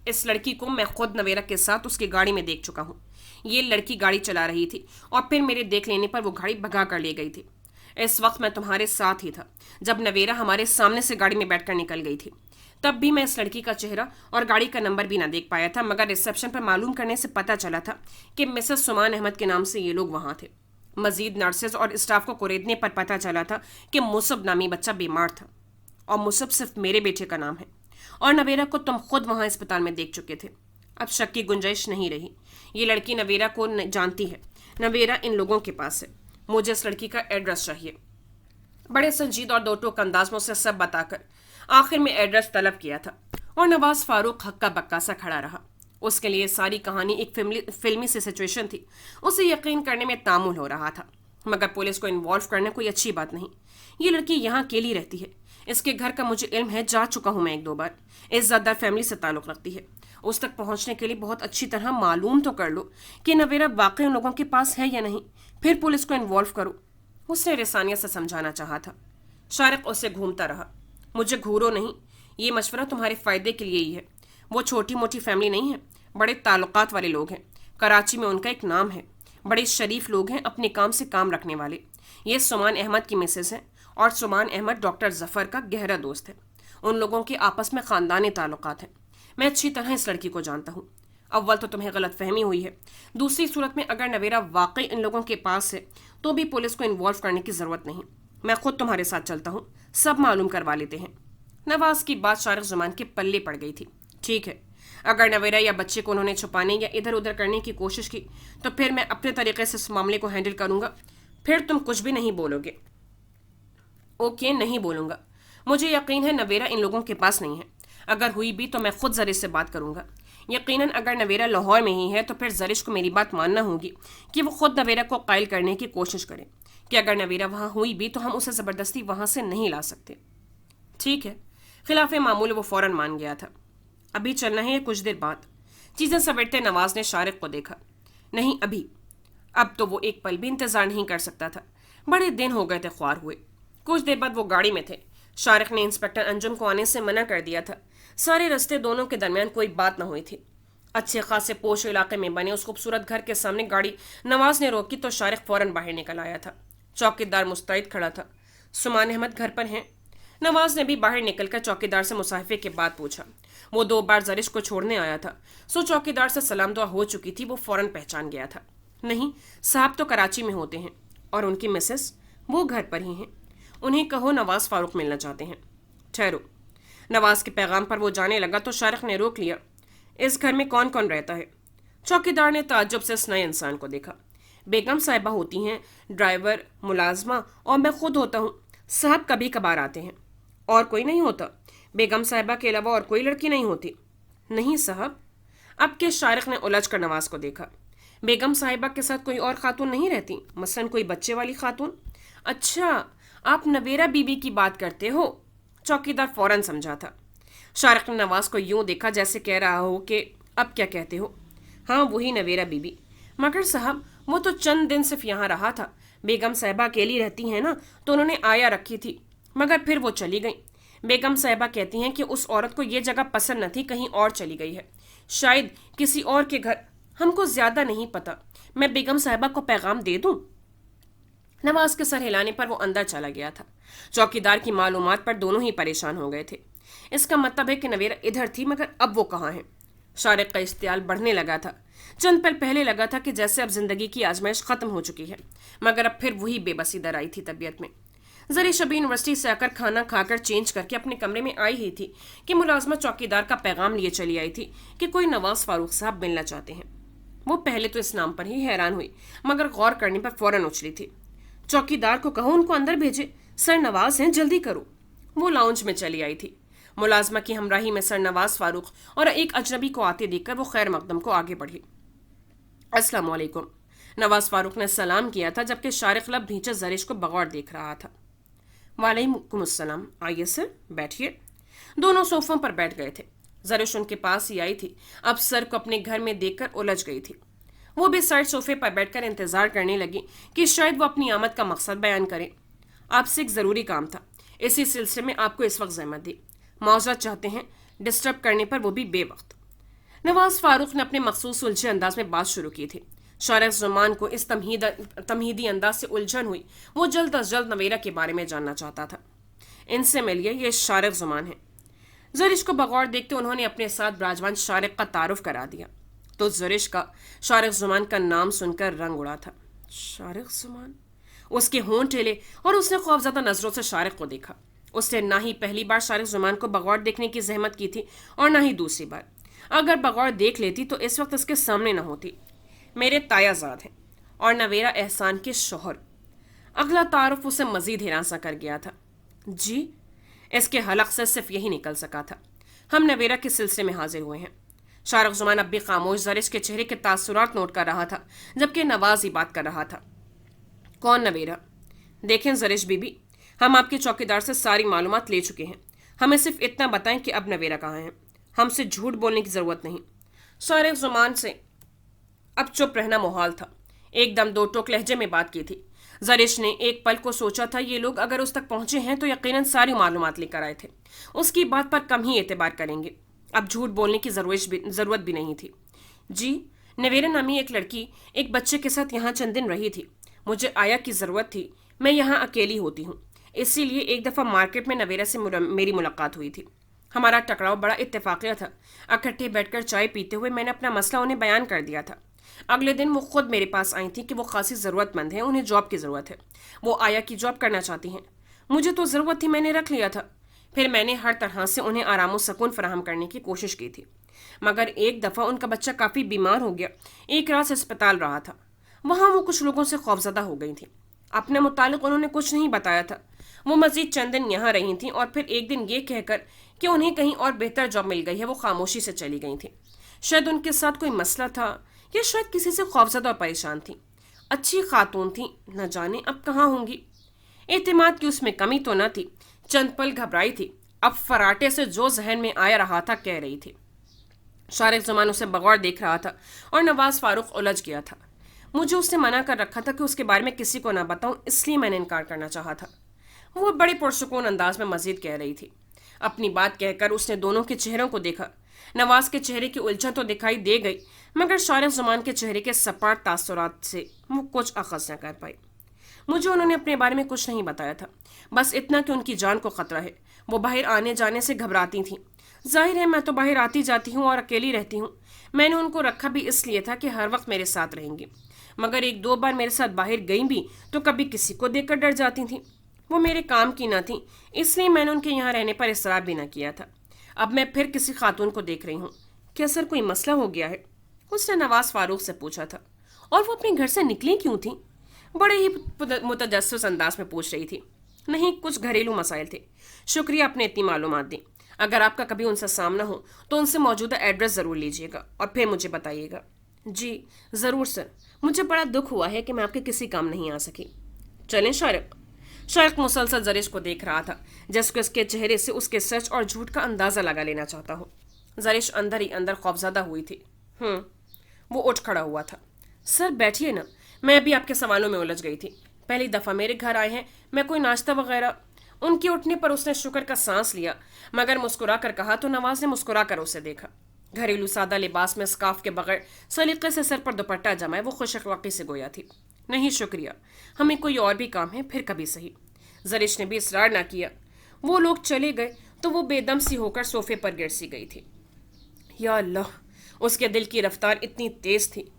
इस लड़की को मैं खुद नवेरा के साथ उसकी गाड़ी में देख चुका हूँ। ये लड़की गाड़ी चला रही थी और फिर मेरे देख लेने पर वो गाड़ी भगा कर ले गई थी। इस वक्त मैं तुम्हारे साथ ही था जब नवेरा हमारे सामने से गाड़ी में बैठकर निकल गई थी। तब भी मैं इस लड़की का चेहरा और गाड़ी का नंबर भी ना देख पाया था, मगर रिसेप्शन पर मालूम करने से पता चला था कि मिसेस सुमान अहमद के नाम से ये लोग वहाँ थे। मजीद नर्सेज और स्टाफ को कुरेदने पर पता चला था कि मुसब नामी बच्चा बीमार था, और मुसब सिर्फ मेरे बेटे का नाम है, और नवेरा को तुम खुद वहाँ अस्पताल में देख चुके थे। अब शक की गुंजाइश नहीं रही। ये लड़की नवेरा को जानती है, नवेरा इन लोगों के पास है। मुझे इस लड़की का एड्रेस चाहिए। बड़े संजीदा और दो टोक अंदाज में उसे सब बताकर आखिर में एड्रेस तलब किया था, और नवाज फारूक हक्का बक्का सा खड़ा रहा। उसके लिए सारी कहानी एक फिल्मी सी सिचुएशन थी। उसे यकीन करने में तामुल हो रहा था, मगर पुलिस को इन्वॉल्व करना कोई अच्छी बात नहीं। ये लड़की यहाँ अकेली रहती है। इसके घर का मुझे इल्म है, जा चुका हूँ मैं 1-2 बार। इज्जतदार फैमिली से ताल्लुक़ रखती है। उस तक पहुँचने के लिए बहुत अच्छी तरह मालूम तो कर लो कि नवेरा वाकई उन लोगों के पास है या नहीं, फिर पुलिस को इन्वॉल्व करो। उसने रिसानिया से समझाना चाहा था। शारिक उसे घूमता रहा। मुझे घूरो नहीं, ये मशवरा तुम्हारे फ़ायदे के लिए ही है। वो छोटी मोटी फैमिली नहीं है, बड़े ताल्लुकात वाले लोग हैं। कराची में उनका एक नाम है, बड़े शरीफ लोग हैं, अपने काम से काम रखने वाले। ये सुमान अहमद की मिसेस है, और सुमान अहमद डॉक्टर जफ़र का गहरा दोस्त है। उन लोगों के आपस में ख़ानदानी ताल्लुकात हैं। میں اچھی طرح اس لڑکی کو جانتا ہوں. اول تو تمہیں غلط فہمی ہوئی ہے. دوسری صورت میں اگر نویرا واقعی ان لوگوں کے پاس ہے تو بھی پولیس کو انوالو کرنے کی ضرورت نہیں. میں خود تمہارے ساتھ چلتا ہوں, سب معلوم کروا لیتے ہیں. نواز کی بات شارق زمان کے پلے پڑ گئی تھی. ٹھیک ہے, اگر نویرا یا بچے کو انہوں نے چھپانے یا ادھر ادھر کرنے کی کوشش کی تو پھر میں اپنے طریقے سے اس معاملے کو ہینڈل کروں گا. پھر تم کچھ بھی نہیں بولو گے. اوکے, نہیں بولوں گا. مجھے یقین ہے نویرا ان لوگوں کے پاس نہیں ہے. اگر ہوئی بھی تو میں خود زرش سے بات کروں گا. یقیناً اگر نویرا لاہور میں ہی ہے تو پھر زرش کو میری بات ماننا ہوگی کہ وہ خود نویرا کو قائل کرنے کی کوشش کرے کہ اگر نویرا وہاں ہوئی بھی تو ہم اسے زبردستی وہاں سے نہیں لا سکتے. ٹھیک ہے. خلاف معمول وہ فوراً مان گیا تھا. ابھی چلنا ہے یا کچھ دیر بعد؟ چیزیں سمیٹتے نواز نے شارق کو دیکھا. نہیں, ابھی. اب تو وہ ایک پل بھی انتظار نہیں کر سکتا تھا. بڑے دن ہو گئے تھے خوار ہوئے. کچھ دیر بعد وہ گاڑی میں تھے. شارق نے انسپکٹر انجم کو آنے سے منع کر دیا تھا. سارے رستے دونوں کے درمیان کوئی بات نہ ہوئی تھی. اچھے خاصے پوش علاقے میں بنے اس خوبصورت گھر کے سامنے گاڑی نواز نے روکی تو شارق فوراً باہر نکل آیا تھا. چوکیدار مستعد کھڑا تھا. سمان احمد گھر پر ہیں؟ نواز نے بھی باہر نکل کر چوکیدار سے مصاحفے کے بعد پوچھا. وہ 2 بار زرش کو چھوڑنے آیا تھا, سو چوکیدار سے سلام دعا ہو چکی تھی. وہ فوراً پہچان گیا تھا. نہیں, صاحب تو کراچی میں ہوتے ہیں. اور ان کی مسز؟ وہ گھر پر ہی ہیں. انہیں کہو نواز فاروق ملنا چاہتے ہیں. ٹھہرو. نواز کے پیغام پر وہ جانے لگا تو شارق نے روک لیا. اس گھر میں کون کون رہتا ہے؟ چوکیدار نے تعجب سے اس نئے انسان کو دیکھا. بیگم صاحبہ ہوتی ہیں, ڈرائیور, ملازمہ اور میں خود ہوتا ہوں. صاحب کبھی کبھار آتے ہیں. اور کوئی نہیں ہوتا؟ بیگم صاحبہ کے علاوہ اور کوئی لڑکی نہیں ہوتی؟ نہیں صاحب. اب کے شارق نے الجھ کر نواز کو دیکھا. بیگم صاحبہ کے ساتھ کوئی اور خاتون نہیں رہتی, مثلاً کوئی بچے والی خاتون؟ اچھا, آپ نویرا بی بی کی بات کرتے ہو. چوکیدار فوراً سمجھا تھا. شارق نے نواز کو یوں دیکھا جیسے کہہ رہا ہو کہ اب کیا کہتے ہو. ہاں, وہی نویرا بی بی. مگر صاحب وہ تو چند دن صرف یہاں رہا تھا. بیگم صاحبہ اکیلی رہتی ہیں نا, تو انہوں نے آیا رکھی تھی, مگر پھر وہ چلی گئی. بیگم صاحبہ کہتی ہیں کہ اس عورت کو یہ جگہ پسند نہ تھی, کہیں اور چلی گئی ہے, شاید کسی اور کے گھر. ہم کو زیادہ نہیں پتا. میں بیگم صاحبہ کو پیغام دے دوں؟ نواز کے سر ہلانے پر وہ اندر چلا گیا تھا. چوکیدار کی معلومات پر دونوں ہی پریشان ہو گئے تھے. اس کا مطلب ہے کہ نویرا ادھر تھی, مگر اب وہ کہاں ہے؟ شارق کا اشتعال بڑھنے لگا تھا. چند پل پہلے لگا تھا کہ جیسے اب زندگی کی آزمائش ختم ہو چکی ہے, مگر اب پھر وہی بے بسی در آئی تھی طبیعت میں. زرش ابھی یونیورسٹی سے آ کر کھانا کھا کر چینج کر کے اپنے کمرے میں آئی ہی تھی کہ ملازمہ چوکیدار کا پیغام لیے چلی آئی تھی کہ کوئی نواز فاروق صاحب ملنا چاہتے ہیں. وہ پہلے تو اس نام پر ہی حیران ہوئی, مگر غور کرنے پر فوراً اچھلی تھی. چوکیدار کو کہو ان کو اندر بھیجے. سر نواز ہیں, جلدی کرو. وہ لاؤنج میں چلی آئی تھی. ملازمہ کی ہمراہی میں سر نواز فاروق اور ایک اجنبی کو آتے دیکھ کر وہ خیر مقدم کو آگے بڑھی. السلام علیکم. نواز فاروق نے سلام کیا تھا جبکہ شارق لب بھینچے زرش کو بغور دیکھ رہا تھا. وعلیکم السلام. آئیے سر, بیٹھیے. دونوں صوفوں پر بیٹھ گئے تھے. زرش ان کے پاس ہی آئی تھی. اب سر کو اپنے گھر میں دیکھ کر الجھ گئی تھی. وہ بھی سائڈ صوفے پر بیٹھ کر انتظار کرنے لگی کہ شاید وہ اپنی آمد کا مقصد بیان کرے. آپ سے ایک ضروری کام تھا, اسی سلسلے میں آپ کو اس وقت زحمت دی. معذرت چاہتے ہیں ڈسٹرب کرنے پر, وہ بھی بے وقت. نواز فاروق نے اپنے مخصوص الجھے انداز میں بات شروع کی تھی. شارق زمان کو اس تمہیدی انداز سے الجھن ہوئی. وہ جلد از جلد نویرا کے بارے میں جاننا چاہتا تھا. ان سے ملیے, یہ شارق زمان ہے. زرش کو بغور دیکھتے انہوں نے اپنے ساتھ براجمان شارق کا تعارف کرا دیا تو زرش کا شارق زمان کا نام سن کر رنگ اڑا تھا. شارق زمان؟ اس کے ہونٹ ٹھیلے اور اس نے خوفزدہ نظروں سے شارق کو دیکھا. اس نے نہ ہی پہلی بار شارق زمان کو بغور دیکھنے کی زحمت کی تھی اور نہ ہی دوسری بار. اگر بغور دیکھ لیتی تو اس وقت اس کے سامنے نہ ہوتی. میرے تایا زاد ہیں اور نویرا احسان کے شوہر. اگلا تعارف اسے مزید ہراساں کر گیا تھا. جی؟ اس کے حلق سے صرف یہی نکل سکا تھا. ہم نویرا کے سلسلے میں حاضر ہوئے ہیں. شارق زمان اب بھی خاموش زرش کے چہرے کے تاثرات نوٹ کر رہا تھا جبکہ نواز ہی بات کر رہا تھا. کون نویرا؟ دیکھیں زرش بی بی, ہم آپ کے چوکیدار سے ساری معلومات لے چکے ہیں. ہمیں صرف اتنا بتائیں کہ اب نویرا کہاں ہے. ہم سے جھوٹ بولنے کی ضرورت نہیں. شارق زمان سے اب چپ رہنا محال تھا. ایک دم دو ٹوک لہجے میں بات کی تھی. زرش نے ایک پل کو سوچا تھا یہ لوگ اگر اس تک پہنچے ہیں تو یقیناً ساری معلومات لے کر آئے تھے. اس کی بات پر کم ہی اعتبار کریں گے. اب جھوٹ بولنے کی ضرورت بھی نہیں تھی. جی, نویرا نامی ایک لڑکی ایک بچے کے ساتھ یہاں چند دن رہی تھی. مجھے آیا کی ضرورت تھی. میں یہاں اکیلی ہوتی ہوں, اسی لیے ایک دفعہ مارکیٹ میں نویرا سے میری ملاقات ہوئی تھی. हमारा टकराव बड़ा इत्तेफाकिया था। इकट्ठे बैठकर चाय पीते हुए मैंने अपना मसला उन्हें बयान कर दिया था। अगले दिन वो खुद मेरे पास आई थी कि वो खासी ज़रूरतमंद है, उन्हें जॉब की ज़रूरत है। वो आया की जॉब करना चाहती हैं। मुझे तो ज़रूरत थी, मैंने रख लिया था। फिर मैंने हर तरह से उन्हें आराम और सुकून फराहम करने की कोशिश की थी, मगर एक दफ़ा उनका बच्चा काफ़ी बीमार हो गया। एक रात अस्पताल रहा था। वहाँ वो कुछ लोगों से खौफजदा हो गई थी। अपने मुतालिक उन्होंने कुछ नहीं बताया था। वो मजीद चंद दिन यहाँ रही थी और फिर एक दिन ये कहकर कि उन्हें कहीं और बेहतर जॉब मिल गई है, वो खामोशी से चली गई थी। शायद उनके साथ कोई मसला था या शायद किसी से खौफजदा और परेशान थी। अच्छी खातून थी, न जाने अब कहाँ होंगी। एतमाद की उसमें कमी तो न थी। चंद पल घबराई थी। अब फराटे से जो जहन में आया रहा था कह रही थी। शारिक जुमान उसे बगौर देख रहा था और नवाज फारूक उलझ गया था। मुझे उसने मना कर रखा था कि उसके बारे में किसी को ना बताऊं, इसलिए मैंने इनकार करना चाहा था। वो बड़े पुरसुकून अंदाज में मजीद कह रही थी। अपनी बात कहकर उसने दोनों के चेहरों को देखा। नवाज के चेहरे की उलझन तो दिखाई दे गई, मगर शारिक जुमान के चेहरे के सपाट तासुरात से वो कुछ अखज़ न कर पाई। मुझे उन्होंने अपने बारे में कुछ नहीं बताया था, बस इतना कि उनकी जान को खतरा है। वो बाहर आने जाने से घबराती थीं। जाहिर है मैं तो बाहर आती जाती हूँ और अकेली रहती हूँ। मैंने उनको रखा भी इसलिए था कि हर वक्त मेरे साथ रहेंगी, मगर एक दो बार मेरे साथ बाहर गई भी तो कभी किसी को देखकर डर जाती थीं। वो मेरे काम की ना थी, इसलिए मैंने उनके यहाँ रहने पर इसरार भी ना किया था। अब मैं फिर किसी खातून को देख रही हूँ। क्या सर कोई मसला हो गया है? उसने नवाज फारूक से पूछा था। और वो अपने घर से निकली क्यों थी? बड़े ही मुतजस्सिस अंदाज में पूछ रही थी। नहीं, कुछ घरेलू मसाइल थे। शुक्रिया आपने इतनी मालूमात दी। अगर आपका कभी उनसे सामना हो तो उनसे मौजूदा एड्रेस ज़रूर लीजिएगा और फिर मुझे बताइएगा। जी ज़रूर सर। मुझे बड़ा दुख हुआ है कि मैं आपके किसी काम नहीं आ सकी। चलें शारिक। शारिक मुसलसल जरिश को देख रहा था, जैसे उसके चेहरे से उसके सच और झूठ का अंदाज़ा लगा लेना चाहता हो। जरिश अंदर ही अंदर खौफजदा हुई थी। वो उठ खड़ा हुआ था। सर बैठिए ना, मैं अभी आपके सवालों में उलझ गई थी। पहली दफ़ा मेरे घर आए हैं, मैं कोई नाश्ता वगैरह। उनके उठने पर उसने शुक्र का सांस लिया, मगर मुस्कुरा कर कहा तो नवाज ने मुस्कुरा कर उसे देखा। घरेलू सादा लिबास में स्काफ के बगैर सलीके से सर पर दुपट्टा जमाए वो खुश अखलाक़ी से गोया थी। नहीं शुक्रिया, हमें कोई और भी काम है, फिर कभी सही। जरिश ने भी इसरार ना किया। वो लोग चले गए तो वो बेदम सी होकर सोफे पर गिर सी गई थी। या अल्लाह, उसके दिल की रफ्तार इतनी तेज थी।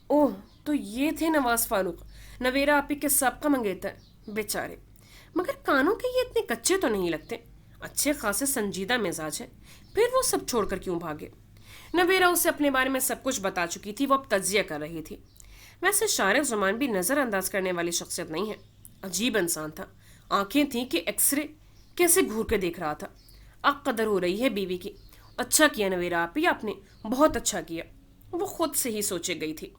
ओह, तो ये थे नवाज फारूक, नवेरा आपी के सबका मंगेतर। बेचारे, मगर कानों के ये इतने कच्चे तो नहीं लगते। अच्छे खासे संजीदा मिजाज है, फिर वो सब छोड़कर क्यों भागे? नवेरा उसे अपने बारे में सब कुछ बता चुकी थी। वो अब तज्जिया कर रही थी। वैसे शारिक जुमान भी नज़रअंदाज करने वाली शख्सियत नहीं है। अजीब इंसान था। आंखें थीं कि एक्सरे, कैसे घूर के देख रहा था। अब कदर हो रही है बीवी की। अच्छा किया नवेरा आपी, आपने बहुत अच्छा किया। वो खुद से ही सोचे गई थी।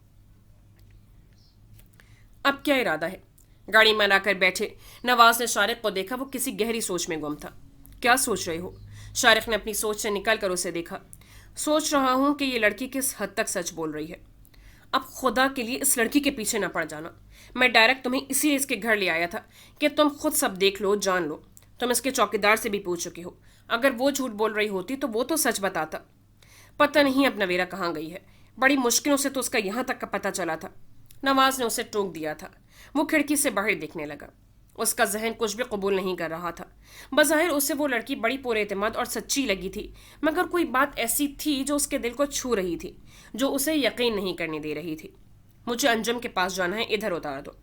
अब क्या इरादा है? गाड़ी में आकर बैठे नवाज ने शारिक को देखा। वो किसी गहरी सोच में गुम था। क्या सोच रहे हो? शारिक ने अपनी सोच से निकल कर उसे देखा। सोच रहा हूं कि ये लड़की किस हद तक सच बोल रही है। अब खुदा के लिए इस लड़की के पीछे न पड़ जाना। मैं डायरेक्ट तुम्हें इसीलिए इसके घर ले आया था कि तुम खुद सब देख लो, जान लो। तुम इसके चौकीदार से भी पूछ चुके हो। अगर वो झूठ बोल रही होती तो वो तो सच बताता। पता नहीं अब नवेरा कहाँ गई है। बड़ी मुश्किलों से तो उसका यहाँ तक का पता चला था। नवाज ने उसे टोक दिया था। वो खिड़की से बाहर देखने लगा। उसका जहन कुछ भी कबूल नहीं कर रहा था। बज़ाहिर उसे वो लड़की बड़ी पुरएतमाद और सच्ची लगी थी, मगर कोई बात ऐसी थी जो उसके दिल को छू रही थी, जो उसे यकीन नहीं करने दे रही थी। मुझे अंजुम के पास जाना है, इधर उतार दो।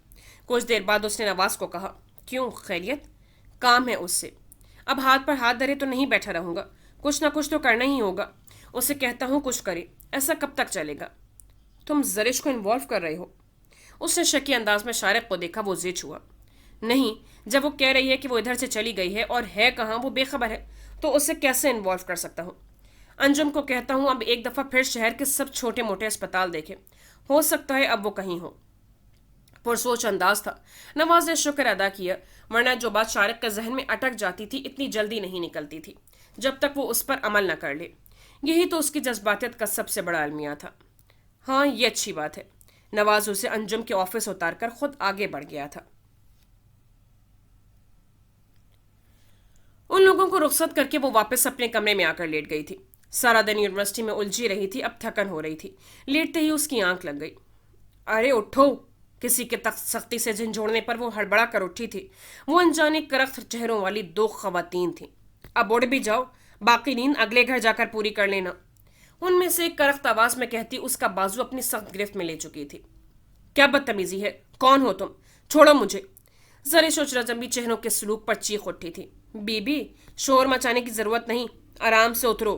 कुछ देर बाद उसने नवाज को कहा, क्यों, खैरियत? काम है उससे। अब हाथ पर हाथ धरे तो नहीं बैठा रहूँगा, कुछ ना कुछ तो करना ही होगा। उसे कहता हूँ कुछ करे, ऐसा कब तक चलेगा? तुम जरिश को इन्वॉल्व कर रहे हो? उसने शकी अंदाज में शारिक को देखा। वो जिद हुआ। नहीं, जब वो कह रही है कि वो इधर से चली गई है और है कहाँ वो बेखबर है, तो उसे कैसे इन्वॉल्व कर सकता हूँ? अंजुम को कहता हूँ अब एक दफ़ा फिर शहर के सब छोटे मोटे अस्पताल देखे, हो सकता है अब वो कहीं हो। पुरसोच अंदाज था। नवाज ने शुक्र अदा किया, वरना जो बात शारिक के जहन में अटक जाती थी इतनी जल्दी नहीं निकलती थी जब तक वो उस पर अमल न कर ले। यही तो उसकी जज्बातियत का सबसे बड़ा अलमिया था। हाँ, ये अच्छी बात है। नवाज उसे अंजुम के ऑफिस उतार कर खुद आगे बढ़ गया था। उन लोगों को रुखसत करके वो वापस अपने कमरे में आकर लेट गई थी। सारा दिन यूनिवर्सिटी में उलझी रही थी, अब थकन हो रही थी। लेटते ही उसकी आंख लग गई। अरे उठो! किसी के तक सख्ती से झंझोड़ने पर वो हड़बड़ा कर उठी थी। वो अनजाने करख्त चेहरों वाली दो खवातीन थीं। अब उड़ भी जाओ, बाकी नींद अगले घर जाकर पूरी कर लेना। उनमें से एक करख्त आवाज में कहती उसका बाजू अपनी सख्त गिरफ्त में ले चुकी थी। क्या बदतमीजी है, कौन हो तुम, छोड़ो मुझे। जरिश और रजमी चेहरों के सलूक पर चीख उठी थी। बीबी, शोर मचाने की जरूरत नहीं, आराम से उतरो।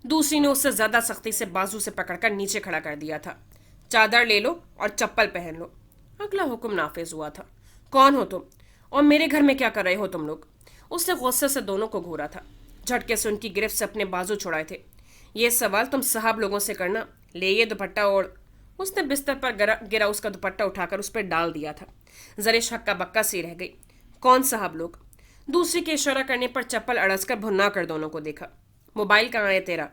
दूसरी ने उससे ज्यादा सख्ती से बाजू से पकड़कर नीचे खड़ा कर दिया था। चादर ले लो और चप्पल पहन लो। अगला हुक्म नाफिज हुआ था। कौन हो तुम और मेरे घर में क्या कर रहे हो तुम लोग? उसने गुस्से से दोनों को घूरा था। झटके से उनकी गिरफ्त से अपने बाजू छुड़ाए थे। ये सवाल तुम साहब लोगों से करना। ले ये दुपट्टा ओढ़। उसने बिस्तर पर गिरा उसका दुपट्टा उठाकर उस पर डाल दिया था। जरिश हक्का बक्का सी रह गई। कौन साहब लोग? दूसरी के इशारा करने पर चप्पल अड़स कर भुन्ना कर दोनों को देखा। मोबाइल कहाँ है तेरा?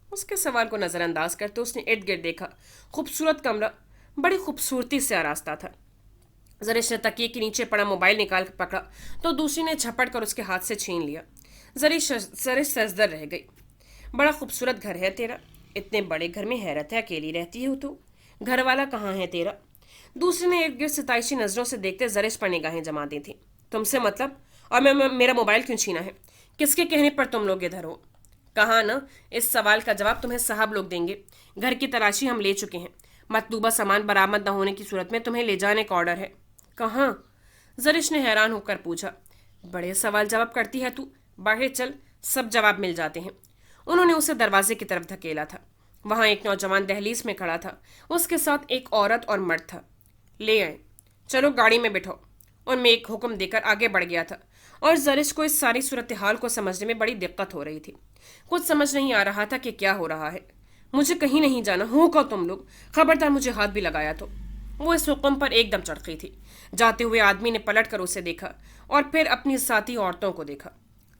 उसके सवाल को नजरअंदाज करते उसने इर्द गिर्द देखा। खूबसूरत कमरा बड़ी खूबसूरती से आरास्ता था। जरिश ने तकिए के नीचे पड़ा मोबाइल निकाल कर पकड़ा तो दूसरी ने झपट कर उसके हाथ से छीन लिया। जरिश सजदर रह गई। बड़ा खूबसूरत घर है तेरा। इतने बड़े घर में हैरत है, अकेली रहती है तू। घर वाला कहाँ है तेरा? दूसरी ने इर्द गिर्द सिताइशी नजरों से देखते जरिश पर निगाहें जमा दी थी। तुमसे मतलब? और मैं मेरा मोबाइल क्यों छीना है? किसके कहने पर तुम लोग इधर हो? कहा ना, इस सवाल का जवाब तुम्हें साहब लोग देंगे। घर की तलाशी हम ले चुके हैं। मतलूबा सामान बरामद न होने की सूरत में तुम्हें ले जाने का ऑर्डर है। कहाँ? जरिश ने हैरान होकर पूछा। बड़े सवाल जवाब करती है तू। बाहर चल, सब जवाब मिल जाते हैं। उन्होंने उसे दरवाजे की तरफ धकेला था। वहां एक नौजवान दहलीज में खड़ा था। उसके साथ एक औरत और मर्द था। ले आए, चलो गाड़ी में बैठो। उनमें एक हुक्म देकर आगे बढ़ गया था और जरिश को इस सारी सूरत हाल को समझने में बड़ी दिक्कत हो रही थी। कुछ समझ नहीं आ रहा था कि क्या हो रहा है। मुझे कहीं नहीं जाना, हो कहो तुम लोग, खबरदार मुझे हाथ भी लगाया तो। वो इस हुक्म पर एकदम चढ़की थी। जाते हुए आदमी ने पलट कर उसे देखा और फिर अपनी साथी औरतों को देखा।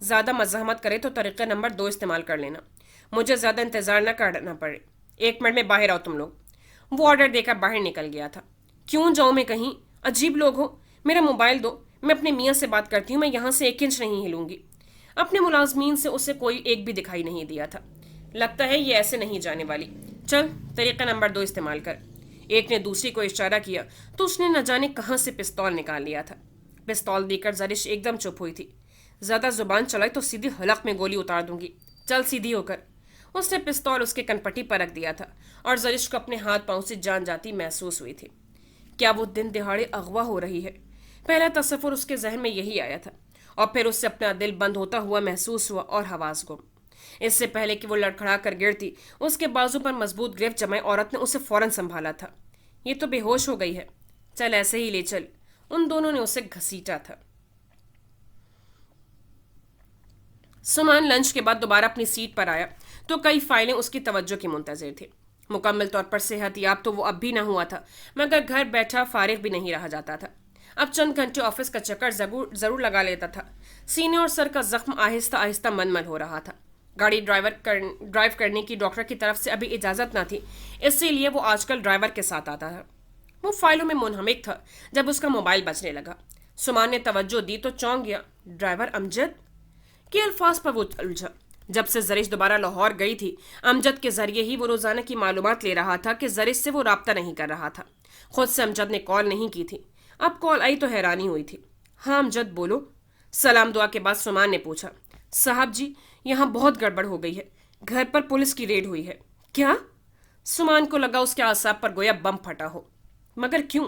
ज्यादा मज़ाहमत करे तो तरीका नंबर 2 इस्तेमाल कर लेना। मुझे ज्यादा इंतजार न करना पड़े। 1 मिनट में बाहर आओ तुम लोग। वो ऑर्डर देकर बाहर निकल गया था। क्यों जाऊं मैं कहीं? अजीब लोग हो। मेरा मोबाइल दो, मैं अपने मियाँ से बात करती हूँ। मैं यहाँ से 1 इंच नहीं हिलूंगी। अपने मुलाजमीन से उसे कोई एक भी दिखाई नहीं दिया था। लगता है ये ऐसे नहीं जाने वाली। चल, तरीका नंबर 2 इस्तेमाल कर। एक ने दूसरी को इशारा किया तो उसने न जाने कहाँ से पिस्तौल निकाल लिया था। पिस्तौल देकर जरिश एकदम चुप हुई थी। ज्यादा जुबान चलाई तो सीधी हलक में गोली उतार दूंगी। चल सीधी होकर। उसने पिस्तौल उसके कनपट्टी पर रख दिया था और जरिश को अपने हाथ पांव से जान जाती महसूस हुई थी। क्या वो दिन दिहाड़े अगवा हो रही है? पहला तसव्वुर उसके जहन में यही आया था और फिर उससे अपना दिल बंद होता हुआ महसूस हुआ और हवास गुम। इससे पहले कि वो लड़खड़ा कर गिरती, उसके बाजू पर मजबूत गिरफ्त जमाए औरत ने उसे फौरन संभाला था। ये तो बेहोश हो गई है, चल ऐसे ही ले चल। उन दोनों ने उसे घसीटा था। सुमान लंच के बाद दोबारा अपनी सीट पर आया तो कई फाइलें उसकी तवज्जो की मुंतजिर थी। मुकम्मल तौर पर सेहतयाब तो वो अब भी न हुआ था, मगर घर बैठा फारिग भी नहीं रहा जाता था। अब चंद घंटे ऑफिस का चक्कर जरूर लगा लेता था। सीने और सर का जख्म आहिस्ता आहिस्ता मनमन हो रहा था। गाड़ी ड्राइव करने की डॉक्टर की तरफ से अभी इजाज़त न थी, इसीलिए वो आजकल ड्राइवर के साथ आता था। वो फाइलों में मुनहमिक था जब उसका मोबाइल बजने लगा। सुमान ने तवज्जो दी तो चौंक गया। ड्राइवर अमजद के अल्फाज पर वो उलझा। जब से जरिश दोबारा लाहौर गई थी, अमजद के जरिए ही वो रोजाना की मालूमात ले रहा था कि जरिश से वो राब्ता नहीं कर रहा था। खुद से अमजद ने कॉल नहीं की थी। अब कॉल आई तो हैरानी हुई थी। हाँ अमजद बोलो। सलाम दुआ के बाद सुमान ने पूछा। साहब जी, यहाँ बहुत गड़बड़ हो गई है। घर पर पुलिस की रेड हुई है। क्या? सुमान को लगा उसके आसाब पर गोया बम फटा हो। मगर क्यों?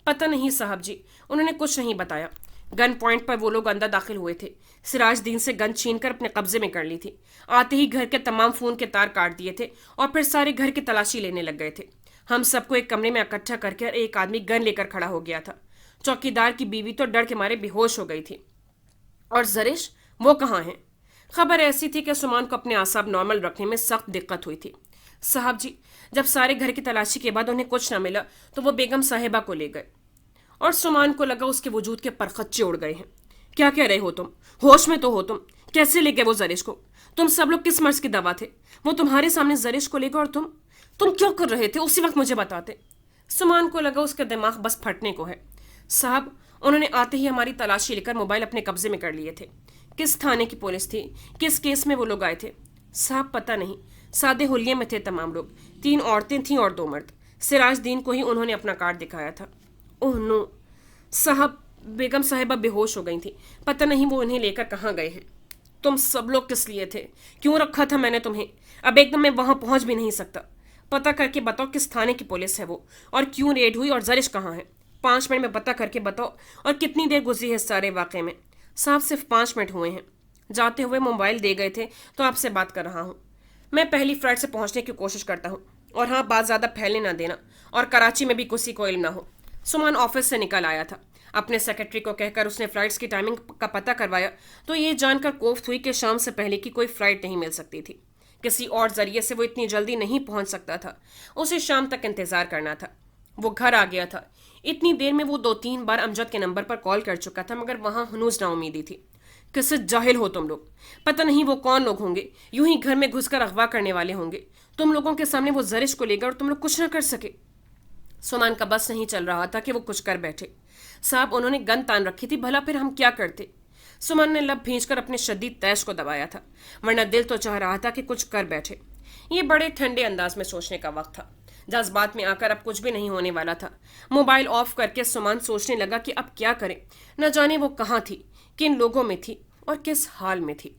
पता नहीं साहब जी, उन्होंने कुछ नहीं बताया। गन पॉइंट पर वो लोग अंदर दाखिल हुए थे। सिराज दीन से गन छीन कर अपने कब्जे में कर ली थी। आते ही घर के तमाम फोन के तार काट दिए थे और फिर सारे घर की तलाशी लेने लग गए थे। हम सबको एक कमरे में इकट्ठा करके एक आदमी गन लेकर खड़ा हो गया था। चौकीदार की बीवी तो डर के मारे बेहोश हो गई थी। और जरिश, वो कहाँ है? खबर ऐसी थी कि सुमान को अपने आसाब नॉर्मल रखने में सख्त दिक्कत हुई थी। साहब जी, जब सारे घर की तलाशी के बाद उन्हें कुछ न मिला तो वो बेगम साहिबा को ले गए और सुमान को लगा उसके वजूद के परखच्चे उड़ गए हैं। क्या कह रहे हो तुम? होश में तो हो तुम? कैसे ले गए वो जरिश को? तुम सब लोग किस मर्ज की दवा थे? वो तुम्हारे सामने जरिश को ले गए और तुम क्यों कर रहे थे? उसी वक्त मुझे बताते। सुमान को लगा उसका दिमाग बस फटने को है। साहब, उन्होंने आते ही हमारी तलाशी लेकर मोबाइल अपने कब्जे में कर लिए थे। किस थाने की पुलिस थी? किस केस में वो लोग आए थे? साहब पता नहीं, सादे हुलिये में थे तमाम लोग। 3 औरतें थीं और 2 मर्द। सिराज दीन को ही उन्होंने अपना कार्ड दिखाया था। ओह नो साहब, बेगम साहिबा बेहोश हो गई थी। पता नहीं वो उन्हें लेकर कहाँ गए हैं। तुम सब लोग किस लिए थे? क्यों रखा था मैंने तुम्हें? अब एकदम मैं वहां पहुंच भी नहीं सकता। पता करके बताओ किस थाने की पुलिस है वो, और क्यों रेड हुई, और जरिश कहाँ है? 5 मिनट में पता करके बताओ। और कितनी देर गुजरी है इस सारे वाक़े में? साहब सिर्फ 5 मिनट हुए हैं। जाते हुए मोबाइल दे गए थे तो आपसे बात कर रहा हूँ। मैं पहली फ्लाइट से पहुंचने की कोशिश करता हूँ। और हाँ, बात ज़्यादा फैलने ना देना, और कराची में भी किसी को इल्म ना हो। सुमान ऑफिस से निकल आया था। अपने सेक्रेटरी को कहकर उसने फ्लाइट्स की टाइमिंग का पता करवाया तो ये जानकर कोफ्त हुई कि शाम से पहले की कोई फ्लाइट नहीं मिल सकती थी। किसी और जरिए से वो इतनी जल्दी नहीं पहुंच सकता था। उसे शाम तक इंतजार करना था। वो घर आ गया था। इतनी देर में वो 2-3 बार अमजद के नंबर पर कॉल कर चुका था, मगर वहां हनूज नाउमीदी थी। किससे जाहिल हो तुम लोग? पता नहीं वो कौन लोग होंगे, यूं ही घर में घुसकर अगवा करने वाले होंगे। तुम लोगों के सामने वो जरिश को लेकर और तुम लोग कुछ ना कर सके। सुमान का बस नहीं चल रहा था कि वो कुछ कर बैठे। साहब, उन्होंने गन तान रखी थी, भला फिर हम क्या करते? सुमन ने लब भींचकर अपने शदीद तैश को दबाया था, वरना दिल तो चाह रहा था कि कुछ कर बैठे। ये बड़े ठंडे अंदाज में सोचने का वक्त था। जज्बात में आकर अब कुछ भी नहीं होने वाला था। मोबाइल ऑफ करके सुमान सोचने लगा कि अब क्या करे। न जाने वो कहाँ थी, किन लोगों में थी और किस हाल में थी।